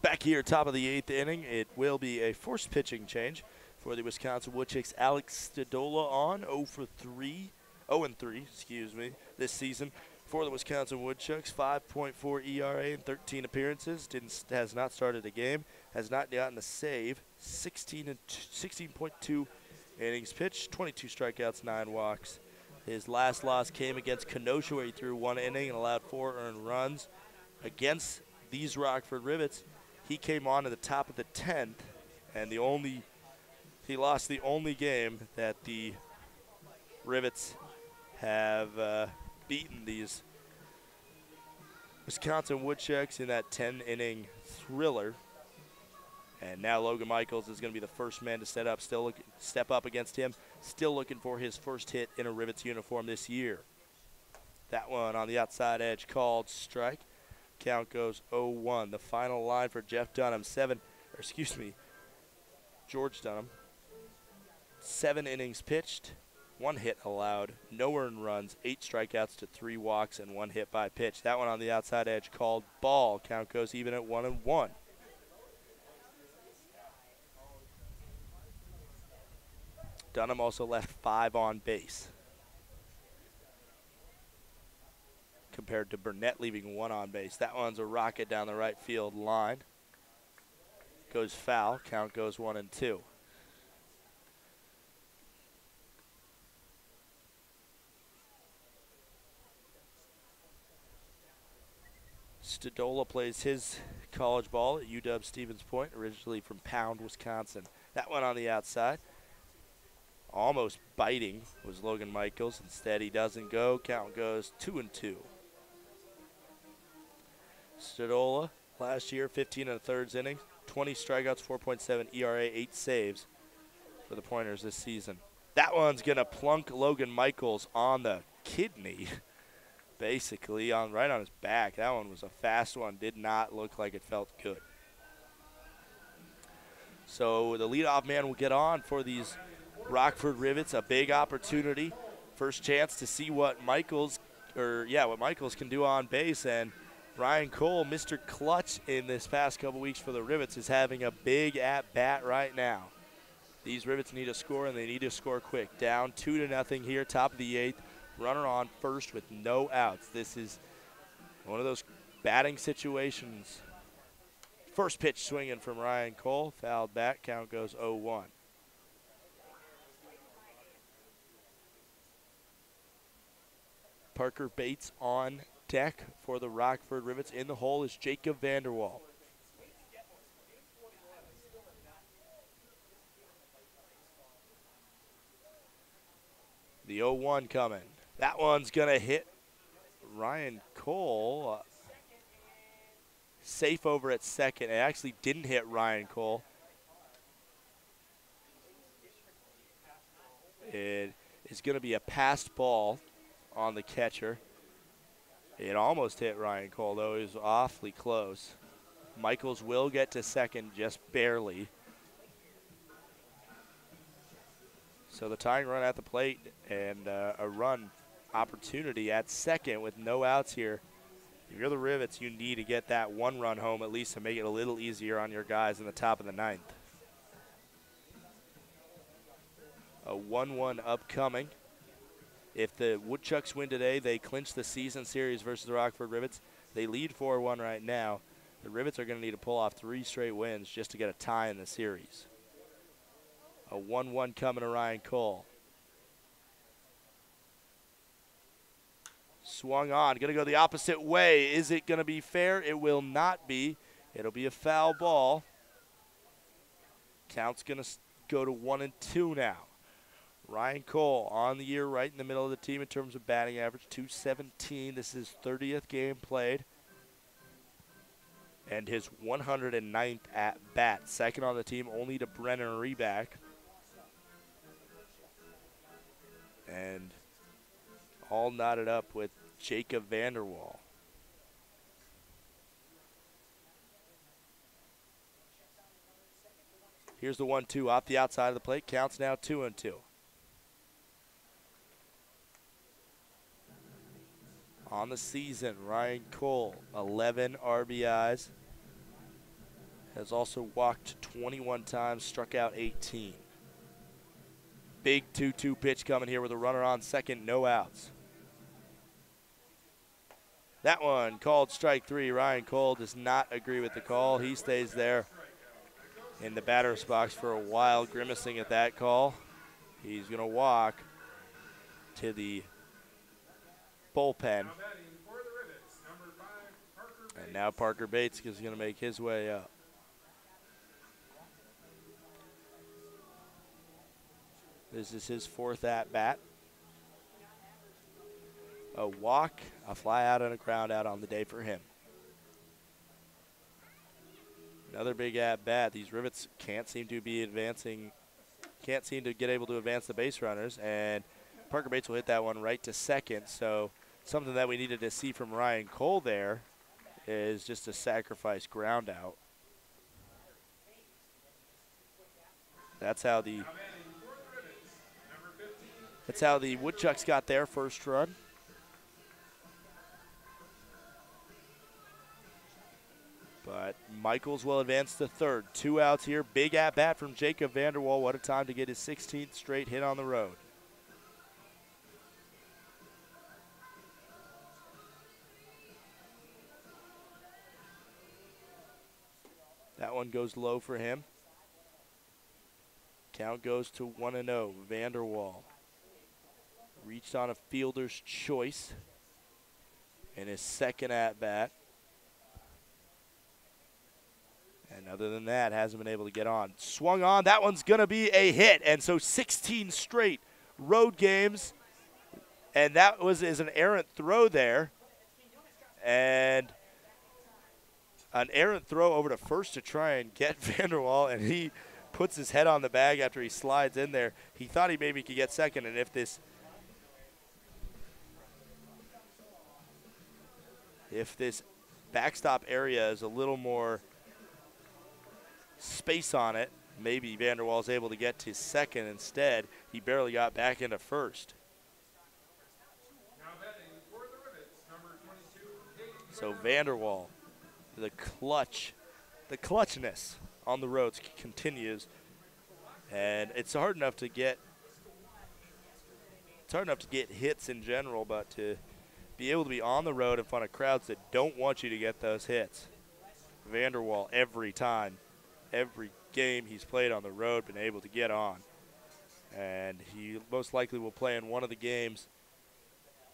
Back here, top of the 8th inning, it will be a forced pitching change for the Wisconsin Woodchucks. Alex Stadola on 0 and 3, this season for the Wisconsin Woodchucks. 5.4 ERA in 13 appearances. Has not started a game. Has not gotten a save. 16.2 innings pitched. 22 strikeouts, 9 walks. His last loss came against Kenosha, where he threw 1 inning and allowed 4 earned runs. Against these Rockford Rivets, he came on at the top of the 10th, and he lost the only game that the Rivets have beaten these Wisconsin Woodchucks in that 10-inning thriller. And now Logan Michaels is going to be the first man to step up against him. Still looking for his first hit in a Rivets uniform this year. That one on the outside edge, called strike. Count goes 0-1. The final line for George Dunham. 7 innings pitched, 1 hit allowed, no earned runs, 8 strikeouts to 3 walks, and 1 hit by pitch. That one on the outside edge, called ball. Count goes even at 1-1. Dunham also left 5 on base, compared to Burnett leaving 1 on base. That one's a rocket down the right field line. Goes foul. Count goes 1-2. Stadola plays his college ball at UW Stevens Point, originally from Pound, Wisconsin. That one on the outside. Almost biting was Logan Michaels. Instead, he doesn't go. Count goes 2-2. Stadola, last year, 15 1/3 innings, 20 strikeouts, 4.7 ERA, 8 saves for the Pointers this season. That one's going to plunk Logan Michaels on the kidney, basically, right on his back. That one was a fast one. Did not look like it felt good. So the leadoff man will get on for these Rockford Rivets. A big opportunity. First chance to see what Michaels can do on base. And Ryan Cole, Mr. Clutch in this past couple weeks for the Rivets, is having a big at-bat right now. These Rivets need to score, and they need to score quick. Down 2-0 here, top of the 8th. Runner on first with no outs. This is one of those batting situations. First pitch swinging from Ryan Cole. Fouled back. Count goes 0-1. Parker Bates on deck for the Rockford Rivets. In the hole is Jacob Vanderwall. The 0-1 coming. That one's going to hit Ryan Cole. Safe over at second. It actually didn't hit Ryan Cole. It is going to be a passed ball on the catcher. It almost hit Ryan Cole, though. It was awfully close. Michaels will get to second, just barely. So the tying run at the plate and a run opportunity at second with no outs here. If you're the Rivets, you need to get that one run home at least to make it a little easier on your guys in the top of the ninth. A 1-1 upcoming. If the Woodchucks win today, they clinch the season series versus the Rockford Rivets. They lead 4-1 right now. The Rivets are going to need to pull off 3 straight wins just to get a tie in the series. A 1-1 coming to Ryan Cole. Swung on, going to go the opposite way. Is it going to be fair? It will not be. It'll be a foul ball. Count's going to go to 1-2 now. Ryan Cole on the year, right in the middle of the team in terms of batting average, .217. This is his 30th game played. And his 109th at bat. Second on the team, only to Brennan Reback. And all knotted up with Jacob Vanderwall. Here's the 1-2 off the outside of the plate. Counts now 2-2. On the season, Ryan Cole, 11 RBIs. Has also walked 21 times, struck out 18. Big 2-2 pitch coming here with a runner on second, no outs. That one called strike 3. Ryan Cole does not agree with the call. He stays there in the batter's box for a while, grimacing at that call. He's going to walk to the bullpen. And now Parker Bates is going to make his way up. This is his 4th at-bat. A walk, a fly out, and a ground out on the day for him. Another big at-bat. These Rivets can't seem to be advancing, can't seem to get able to advance the base runners, and Parker Bates will hit that one right to second. So something that we needed to see from Ryan Cole there is just a sacrifice ground out. That's how the Woodchucks got their first run. But Michaels will advance to third. 2 outs here. Big at-bat from Jacob Vanderwall. What a time to get his 16th straight hit on the road. That one goes low for him. Count goes to 1-0. Vanderwall reached on a fielder's choice in his second at-bat. And other than that, hasn't been able to get on. Swung on. That one's going to be a hit. And so 16 straight road games. And that is an errant throw there. And an errant throw over to first to try and get Vanderwall. And he puts his head on the bag after he slides in there. He thought he maybe could get second. And if this backstop area is a little more space on it, maybe Vanderwall's able to get to second instead. He barely got back into first. So Vanderwall, the clutchness on the roads continues, and it's hard enough to get hits in general, but to be able to be on the road in front of crowds that don't want you to get those hits. Vanderwall every time. Every game he's played on the road, been able to get on. And he most likely will play in one of the games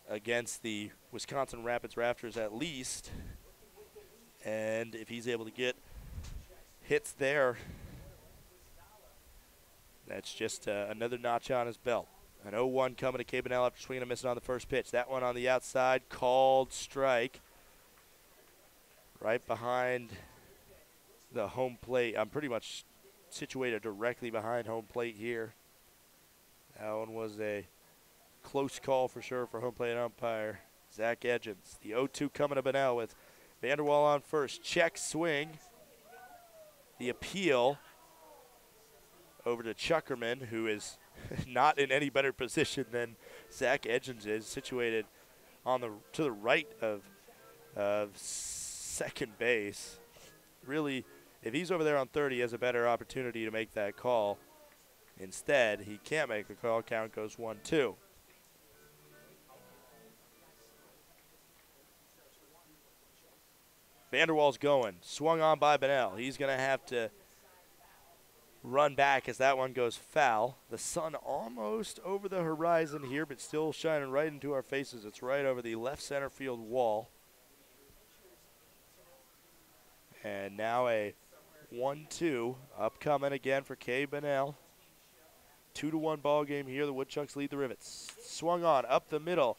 against the Wisconsin Rapids Raptors at least. And if he's able to get hits there, that's just another notch on his belt. An 0-1 coming to Cabanel after swinging and missing on the first pitch. That one on the outside, called strike. Right behind the home plate. I'm pretty much situated directly behind home plate here. That one was a close call for sure for home plate umpire Zach Edgens. The 0-2 coming to Bunnell with Vanderwall on first. Check swing. The appeal over to Chuckerman, who is not in any better position than Zach Edgens is, situated on to the right of second base. Really, if he's over there on third, he has a better opportunity to make that call. Instead, he can't make the call. Count goes 1-2. Vanderwall's going. Swung on by Bunnell. He's going to have to run back as that one goes foul. The sun almost over the horizon here, but still shining right into our faces. It's right over the left center field wall. And now a 1-2 upcoming again for K. Bunnell. 2-1 ball game here. The Woodchucks lead the Rivets. Swung on up the middle,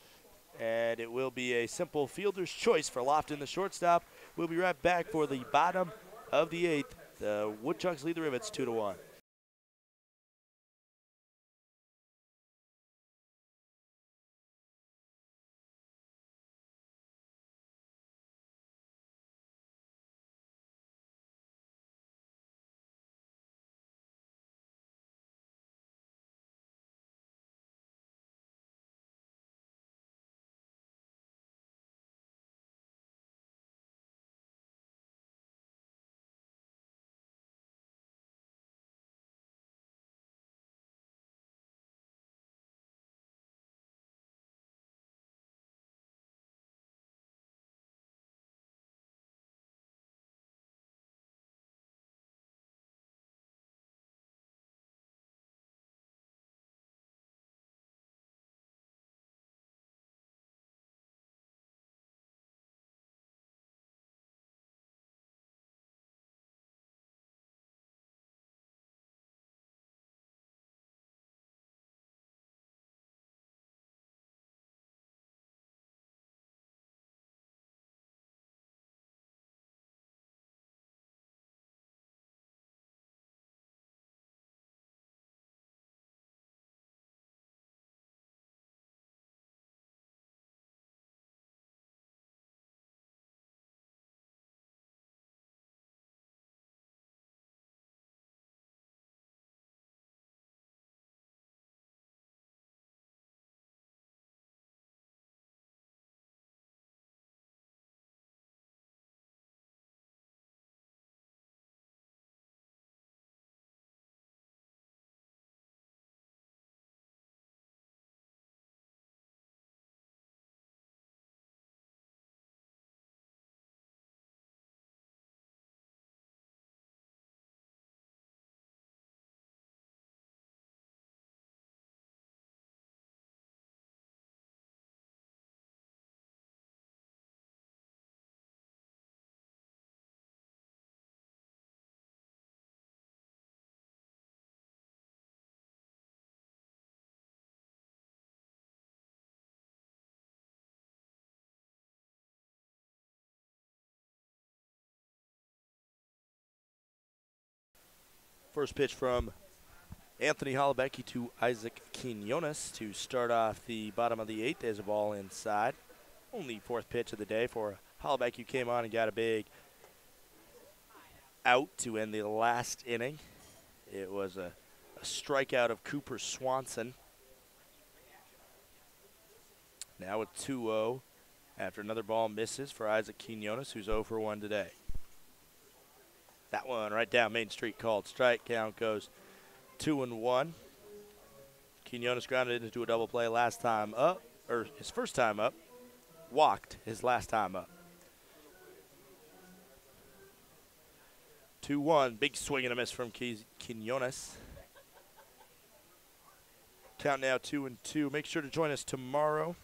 and it will be a simple fielder's choice for Lofton, the shortstop. We'll be right back for the bottom of the eighth. The Woodchucks lead the Rivets 2-1. First pitch from Anthony Holubecki to Isaac Quinones to start off the bottom of the eighth. There's a ball inside. Only fourth pitch of the day for Holubecki, who came on and got a big out to end the last inning. It was a strikeout of Cooper Swanson. Now with 2-0 after another ball misses for Isaac Quinones, who's 0 for 1 today. That one right down Main Street, called strike. Count goes 2-1. Quinones grounded into a double play last time up, or his first time up. Walked his last time up. 2-1. Big swing and a miss from Quinones. Count now 2-2. Make sure to join us tomorrow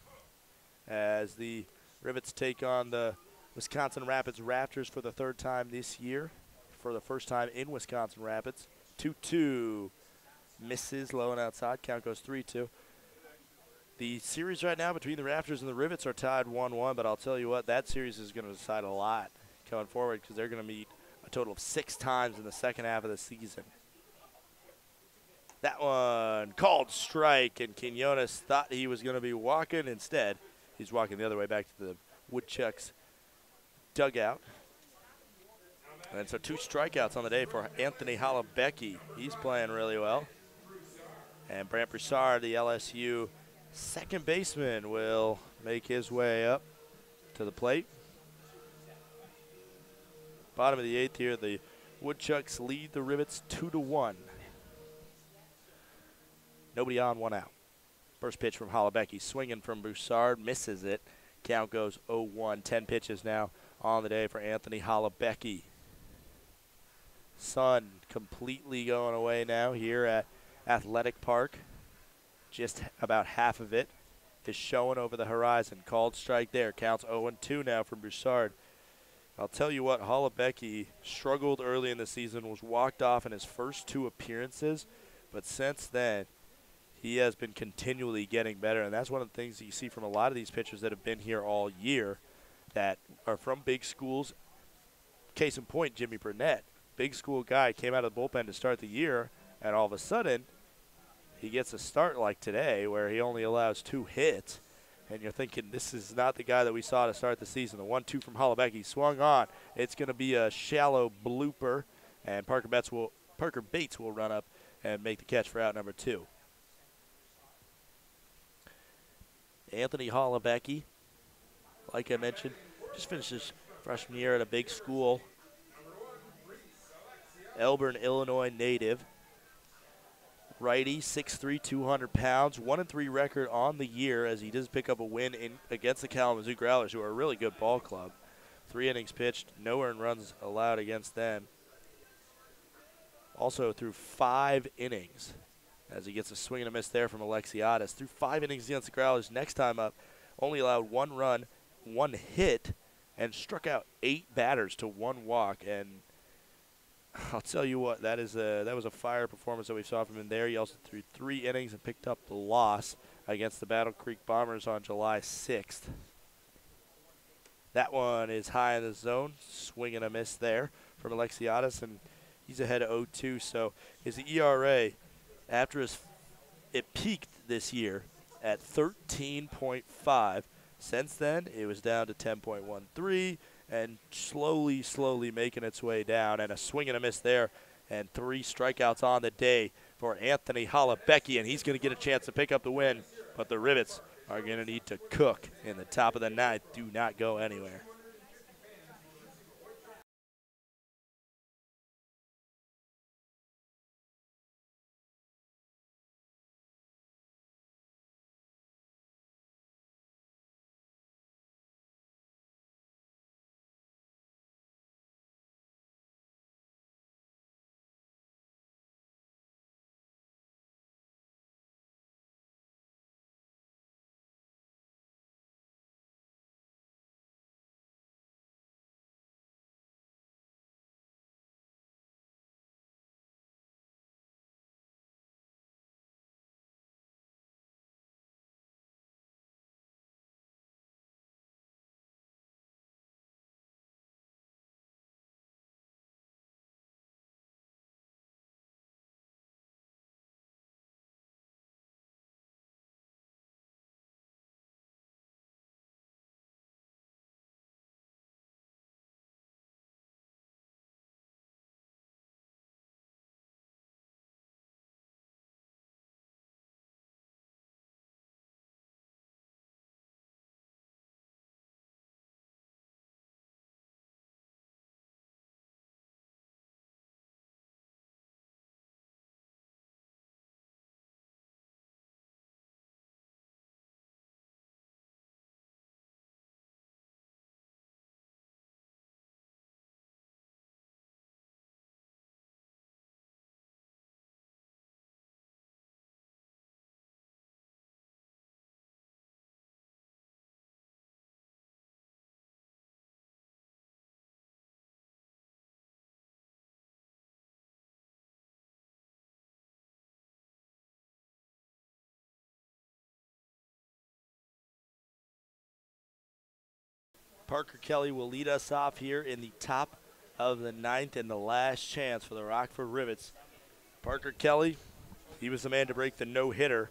as the Rivets take on the Wisconsin Rapids Raptors for the third time this year, for the first time in Wisconsin Rapids. 2-2. Misses low and outside. Count goes 3-2. The series right now between the Raptors and the Rivets are tied 1-1, but I'll tell you what, that series is going to decide a lot going forward because they're going to meet a total of 6 times in the second half of the season. That one called strike, and Quinones thought he was going to be walking. Instead, he's walking the other way back to the Woodchucks dugout. And so 2 strikeouts on the day for Anthony Holubecki. He's playing really well. And Brant Broussard, the LSU second baseman, will make his way up to the plate. Bottom of the 8th here, the Woodchucks lead the Rivets 2-1. Nobody on, 1 out. First pitch from Holubecki, swinging from Broussard, misses it. Count goes 0-1. 10 pitches now on the day for Anthony Holubecki. Sun completely going away now here at Athletic Park. Just about half of it is showing over the horizon. Called strike there. Counts 0-2 now for Broussard. I'll tell you what, Holubecki struggled early in the season, was walked off in his first 2 appearances, but since then, he has been continually getting better, and that's one of the things that you see from a lot of these pitchers that have been here all year that are from big schools. Case in point, Jimmy Burnett, big school guy, came out of the bullpen to start the year, and all of a sudden, he gets a start like today where he only allows 2 hits, and you're thinking this is not the guy that we saw to start the season. The 1-2 from Holubecki swung on. It's going to be a shallow blooper, and Parker Bates will run up and make the catch for out number 2. Anthony Holubecki, like I mentioned, just finished his freshman year at a big school. Elburn, Illinois native. Righty, 6'3", 200 pounds, 1-3 record on the year as he does pick up a win against the Kalamazoo Growlers, who are a really good ball club. 3 innings pitched, no earned runs allowed against them. Also through 5 innings as he gets a swing and a miss there from Alexiadis. Through 5 innings against the Growlers, next time up, only allowed 1 run, 1 hit, and struck out 8 batters to 1 walk. And I'll tell you what, that was a fire performance that we saw from him there. He also threw 3 innings and picked up the loss against the Battle Creek Bombers on July 6th. That one is high in the zone, swing and a miss there from Alexiadis, and he's ahead of 0-2. So his ERA, after it peaked this year at 13.5. Since then, it was down to 10.13 and slowly making its way down. And a swing and a miss there and 3 strikeouts on the day for Anthony Holubecki, and he's going to get a chance to pick up the win. But the Rivets are going to need to cook in the top of the 9th. Do not go anywhere. Parker Kelly will lead us off here in the top of the 9th and the last chance for the Rockford Rivets. Parker Kelly, he was the man to break the no-hitter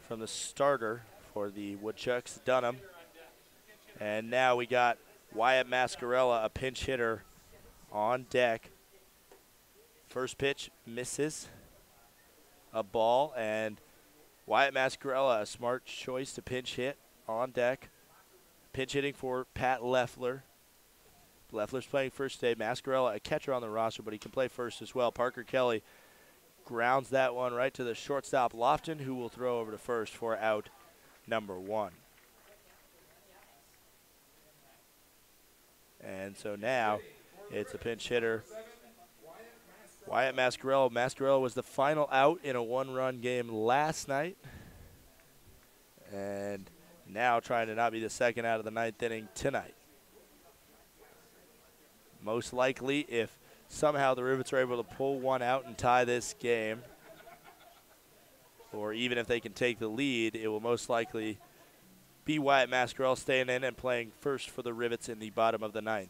from the starter for the Woodchucks, Dunham. And now we got Wyatt Mascarella, a pinch hitter, on deck. First pitch misses, a ball, and Wyatt Mascarella, a smart choice to pinch hit on deck. Pinch hitting for Pat Leffler. Leffler's playing first today. Mascarella, a catcher on the roster, but he can play first as well. Parker Kelly grounds that one right to the shortstop, Lofton, who will throw over to first for out number 1. And so now it's a pinch hitter, Wyatt Mascarella. Mascarella was the final out in a 1-run game last night. And now trying to not be the second out of the 9th inning tonight. Most likely, if somehow the Rivets are able to pull one out and tie this game, or even if they can take the lead, it will most likely be Wyatt Mascarella staying in and playing first for the Rivets in the bottom of the 9th.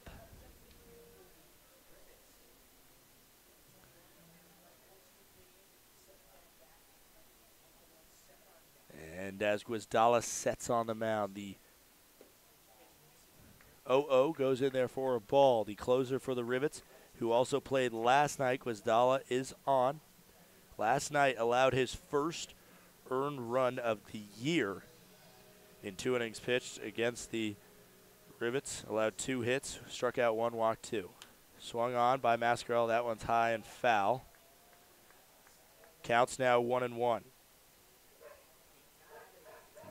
And as Guizdala sets on the mound, the 0-0 goes in there for a ball. The closer for the Rivets, who also played last night, Guizdala, is on. Last night allowed his first earned run of the year in 2 innings pitched against the Rivets. Allowed 2 hits, struck out 1, walked 2. Swung on by Mascarella. That one's high and foul. Counts now 1-1.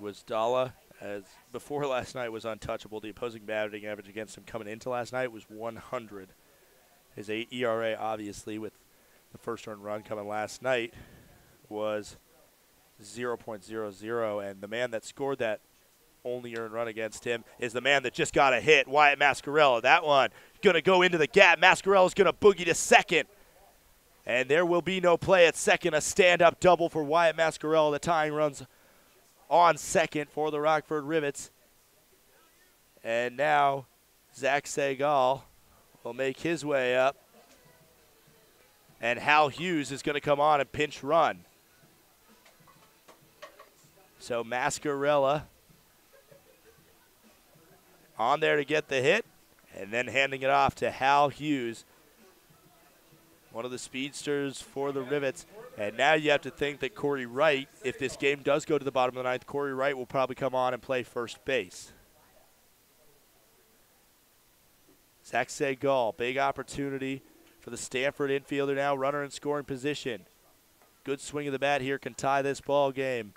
Guizdala, as before last night, was untouchable. The opposing batting average against him coming into last night was 100. His ERA, obviously, with the first earned run coming last night, was 0.00. And the man that scored that only earned run against him is the man that just got a hit, Wyatt Mascarella. That one going to go into the gap. Mascarella's going to boogie to second. And there will be no play at second. A stand-up double for Wyatt Mascarella. The tying runs on second for the Rockford Rivets. And now Zach Segal will make his way up. And Hal Hughes is going to come on and pinch run. So Mascarella on there to get the hit, and then handing it off to Hal Hughes, one of the speedsters for the Rivets. And now you have to think that Corey Wright, if this game does go to the bottom of the 9th, Corey Wright will probably come on and play first base. Zach Segal, big opportunity for the Stanford infielder now, runner in scoring position. Good swing of the bat here can tie this ball game.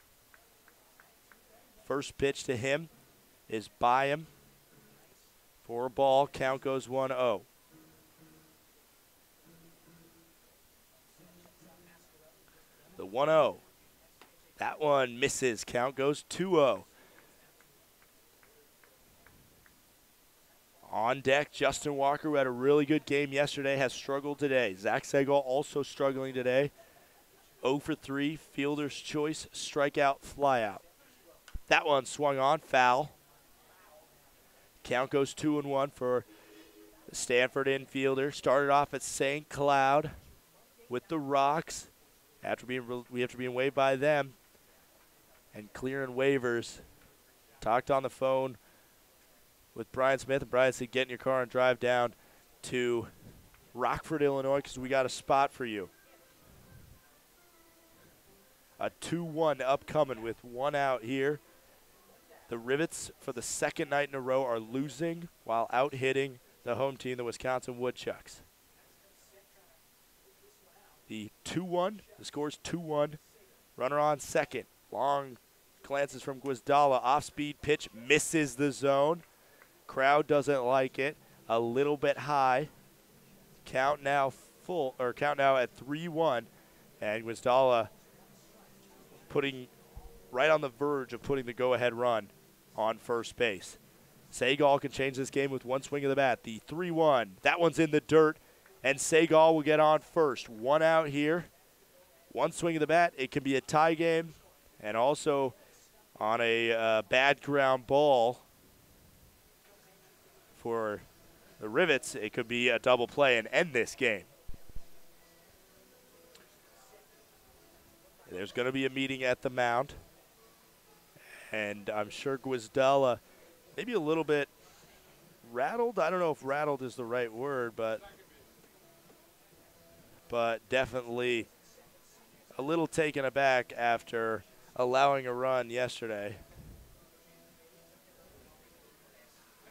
First pitch to him is by him for a ball. Count goes 1-0. The 1-0. That one misses. Count goes 2-0. On deck, Justin Walker, who had a really good game yesterday, has struggled today. Zach Segal also struggling today. 0 for 3, fielder's choice, strikeout, flyout. That one swung on, foul. Count goes 2-1 for the Stanford infielder. Started off at St. Cloud with the Rocks. We have to be waived by them. And clearing waivers. Talked on the phone with Brian Smith, and Brian said, get in your car and drive down to Rockford, Illinois, because we got a spot for you. A 2-1 upcoming with 1 out here. The Rivets, for the second night in a row, are losing while out-hitting the home team, the Wisconsin Woodchucks. The 2-1, the score's 2-1. Runner on second. Long glances from Guizdala. Off-speed pitch misses the zone. Crowd doesn't like it. A little bit high. Count now at 3-1. And Guizdala putting right on the verge of putting the go-ahead run on first base. Segal can change this game with 1 swing of the bat. The 3-1, that one's in the dirt, and Segal will get on first. 1 out here, 1 swing of the bat. It can be a tie game, and also on a bad ground ball, for the Rivets, it could be a double play and end this game. There's going to be a meeting at the mound, and I'm sure Guizdella maybe a little bit rattled. I don't know if rattled is the right word, but definitely a little taken aback after allowing a run yesterday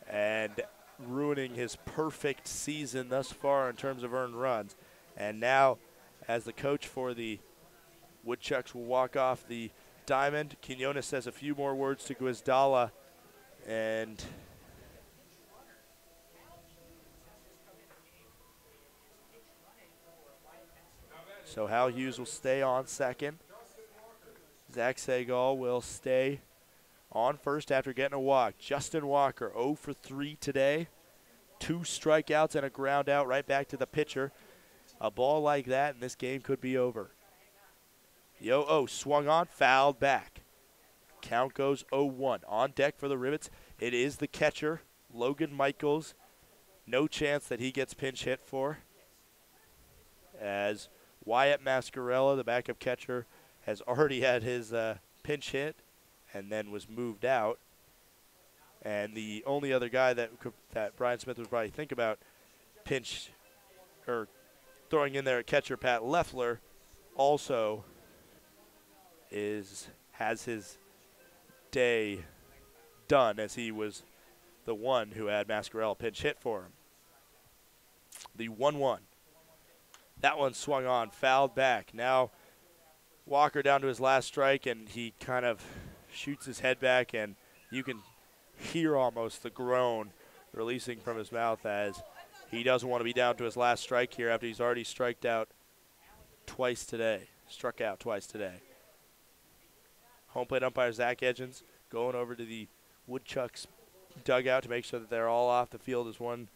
and ruining his perfect season thus far in terms of earned runs. And now, as the coach for the Woodchucks will walk off the diamond, Quinones says a few more words to Guizdella, and so Hal Hughes will stay on second. Zach Segal will stay on first after getting a walk. Justin Walker, 0 for 3 today. 2 strikeouts and a ground out right back to the pitcher. A ball like that, and this game could be over. The 0-0 swung on, fouled back. Count goes 0-1. On deck for the Rivets, it is the catcher, Logan Michaels. No chance that he gets pinch hit for, as Wyatt Mascarella, the backup catcher, has already had his pinch hit and then was moved out. And the only other guy that Brian Smith would probably think about pinch or throwing in there at catcher, Pat Leffler, also has his day done, as he was the one who had Mascarella pinch hit for him. The 1-1. That one swung on, fouled back. Now Walker down to his last strike, and he kind of shoots his head back, and you can hear almost the groan releasing from his mouth, as he doesn't want to be down to his last strike here after he's already struck out twice today. Home plate umpire Zach Edgens going over to the Woodchucks dugout to make sure that they're all off the field, as one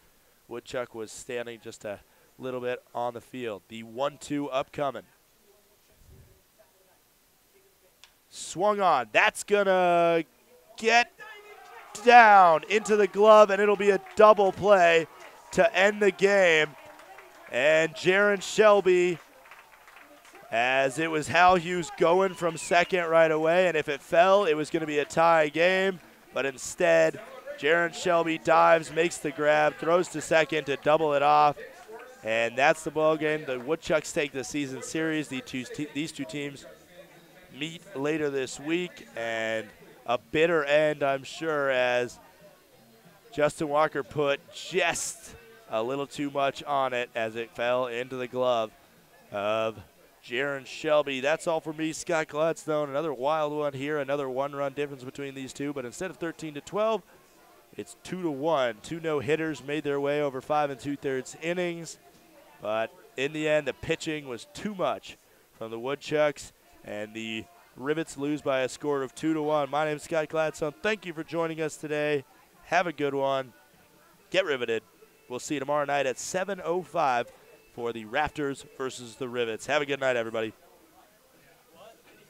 Woodchuck was standing just a little bit on the field. The 1-2 upcoming. Swung on. That's going to get down into the glove, and it'll be a double play to end the game. And Jaron Shelby, as it was Hal Hughes going from second right away, and if it fell, it was going to be a tie game. But instead, Jaron Shelby dives, makes the grab, throws to second to double it off. And that's the ball game. The Woodchucks take the season series. These two teams meet later this week, and a bitter end, I'm sure, as Justin Walker put just a little too much on it as it fell into the glove of Jaron Shelby. That's all for me, Scot Gladstone. Another wild one here, another one-run difference between these two, but instead of 13-12, it's 2-1. 2 no-hitters made their way over 5 2/3 innings, but in the end, the pitching was too much from the Woodchucks, and the Rivets lose by a score of 2-1. My name is Scot Gladstone. Thank you for joining us today. Have a good one. Get riveted. We'll see you tomorrow night at 7:05 for the Raptors versus the Rivets. Have a good night, everybody.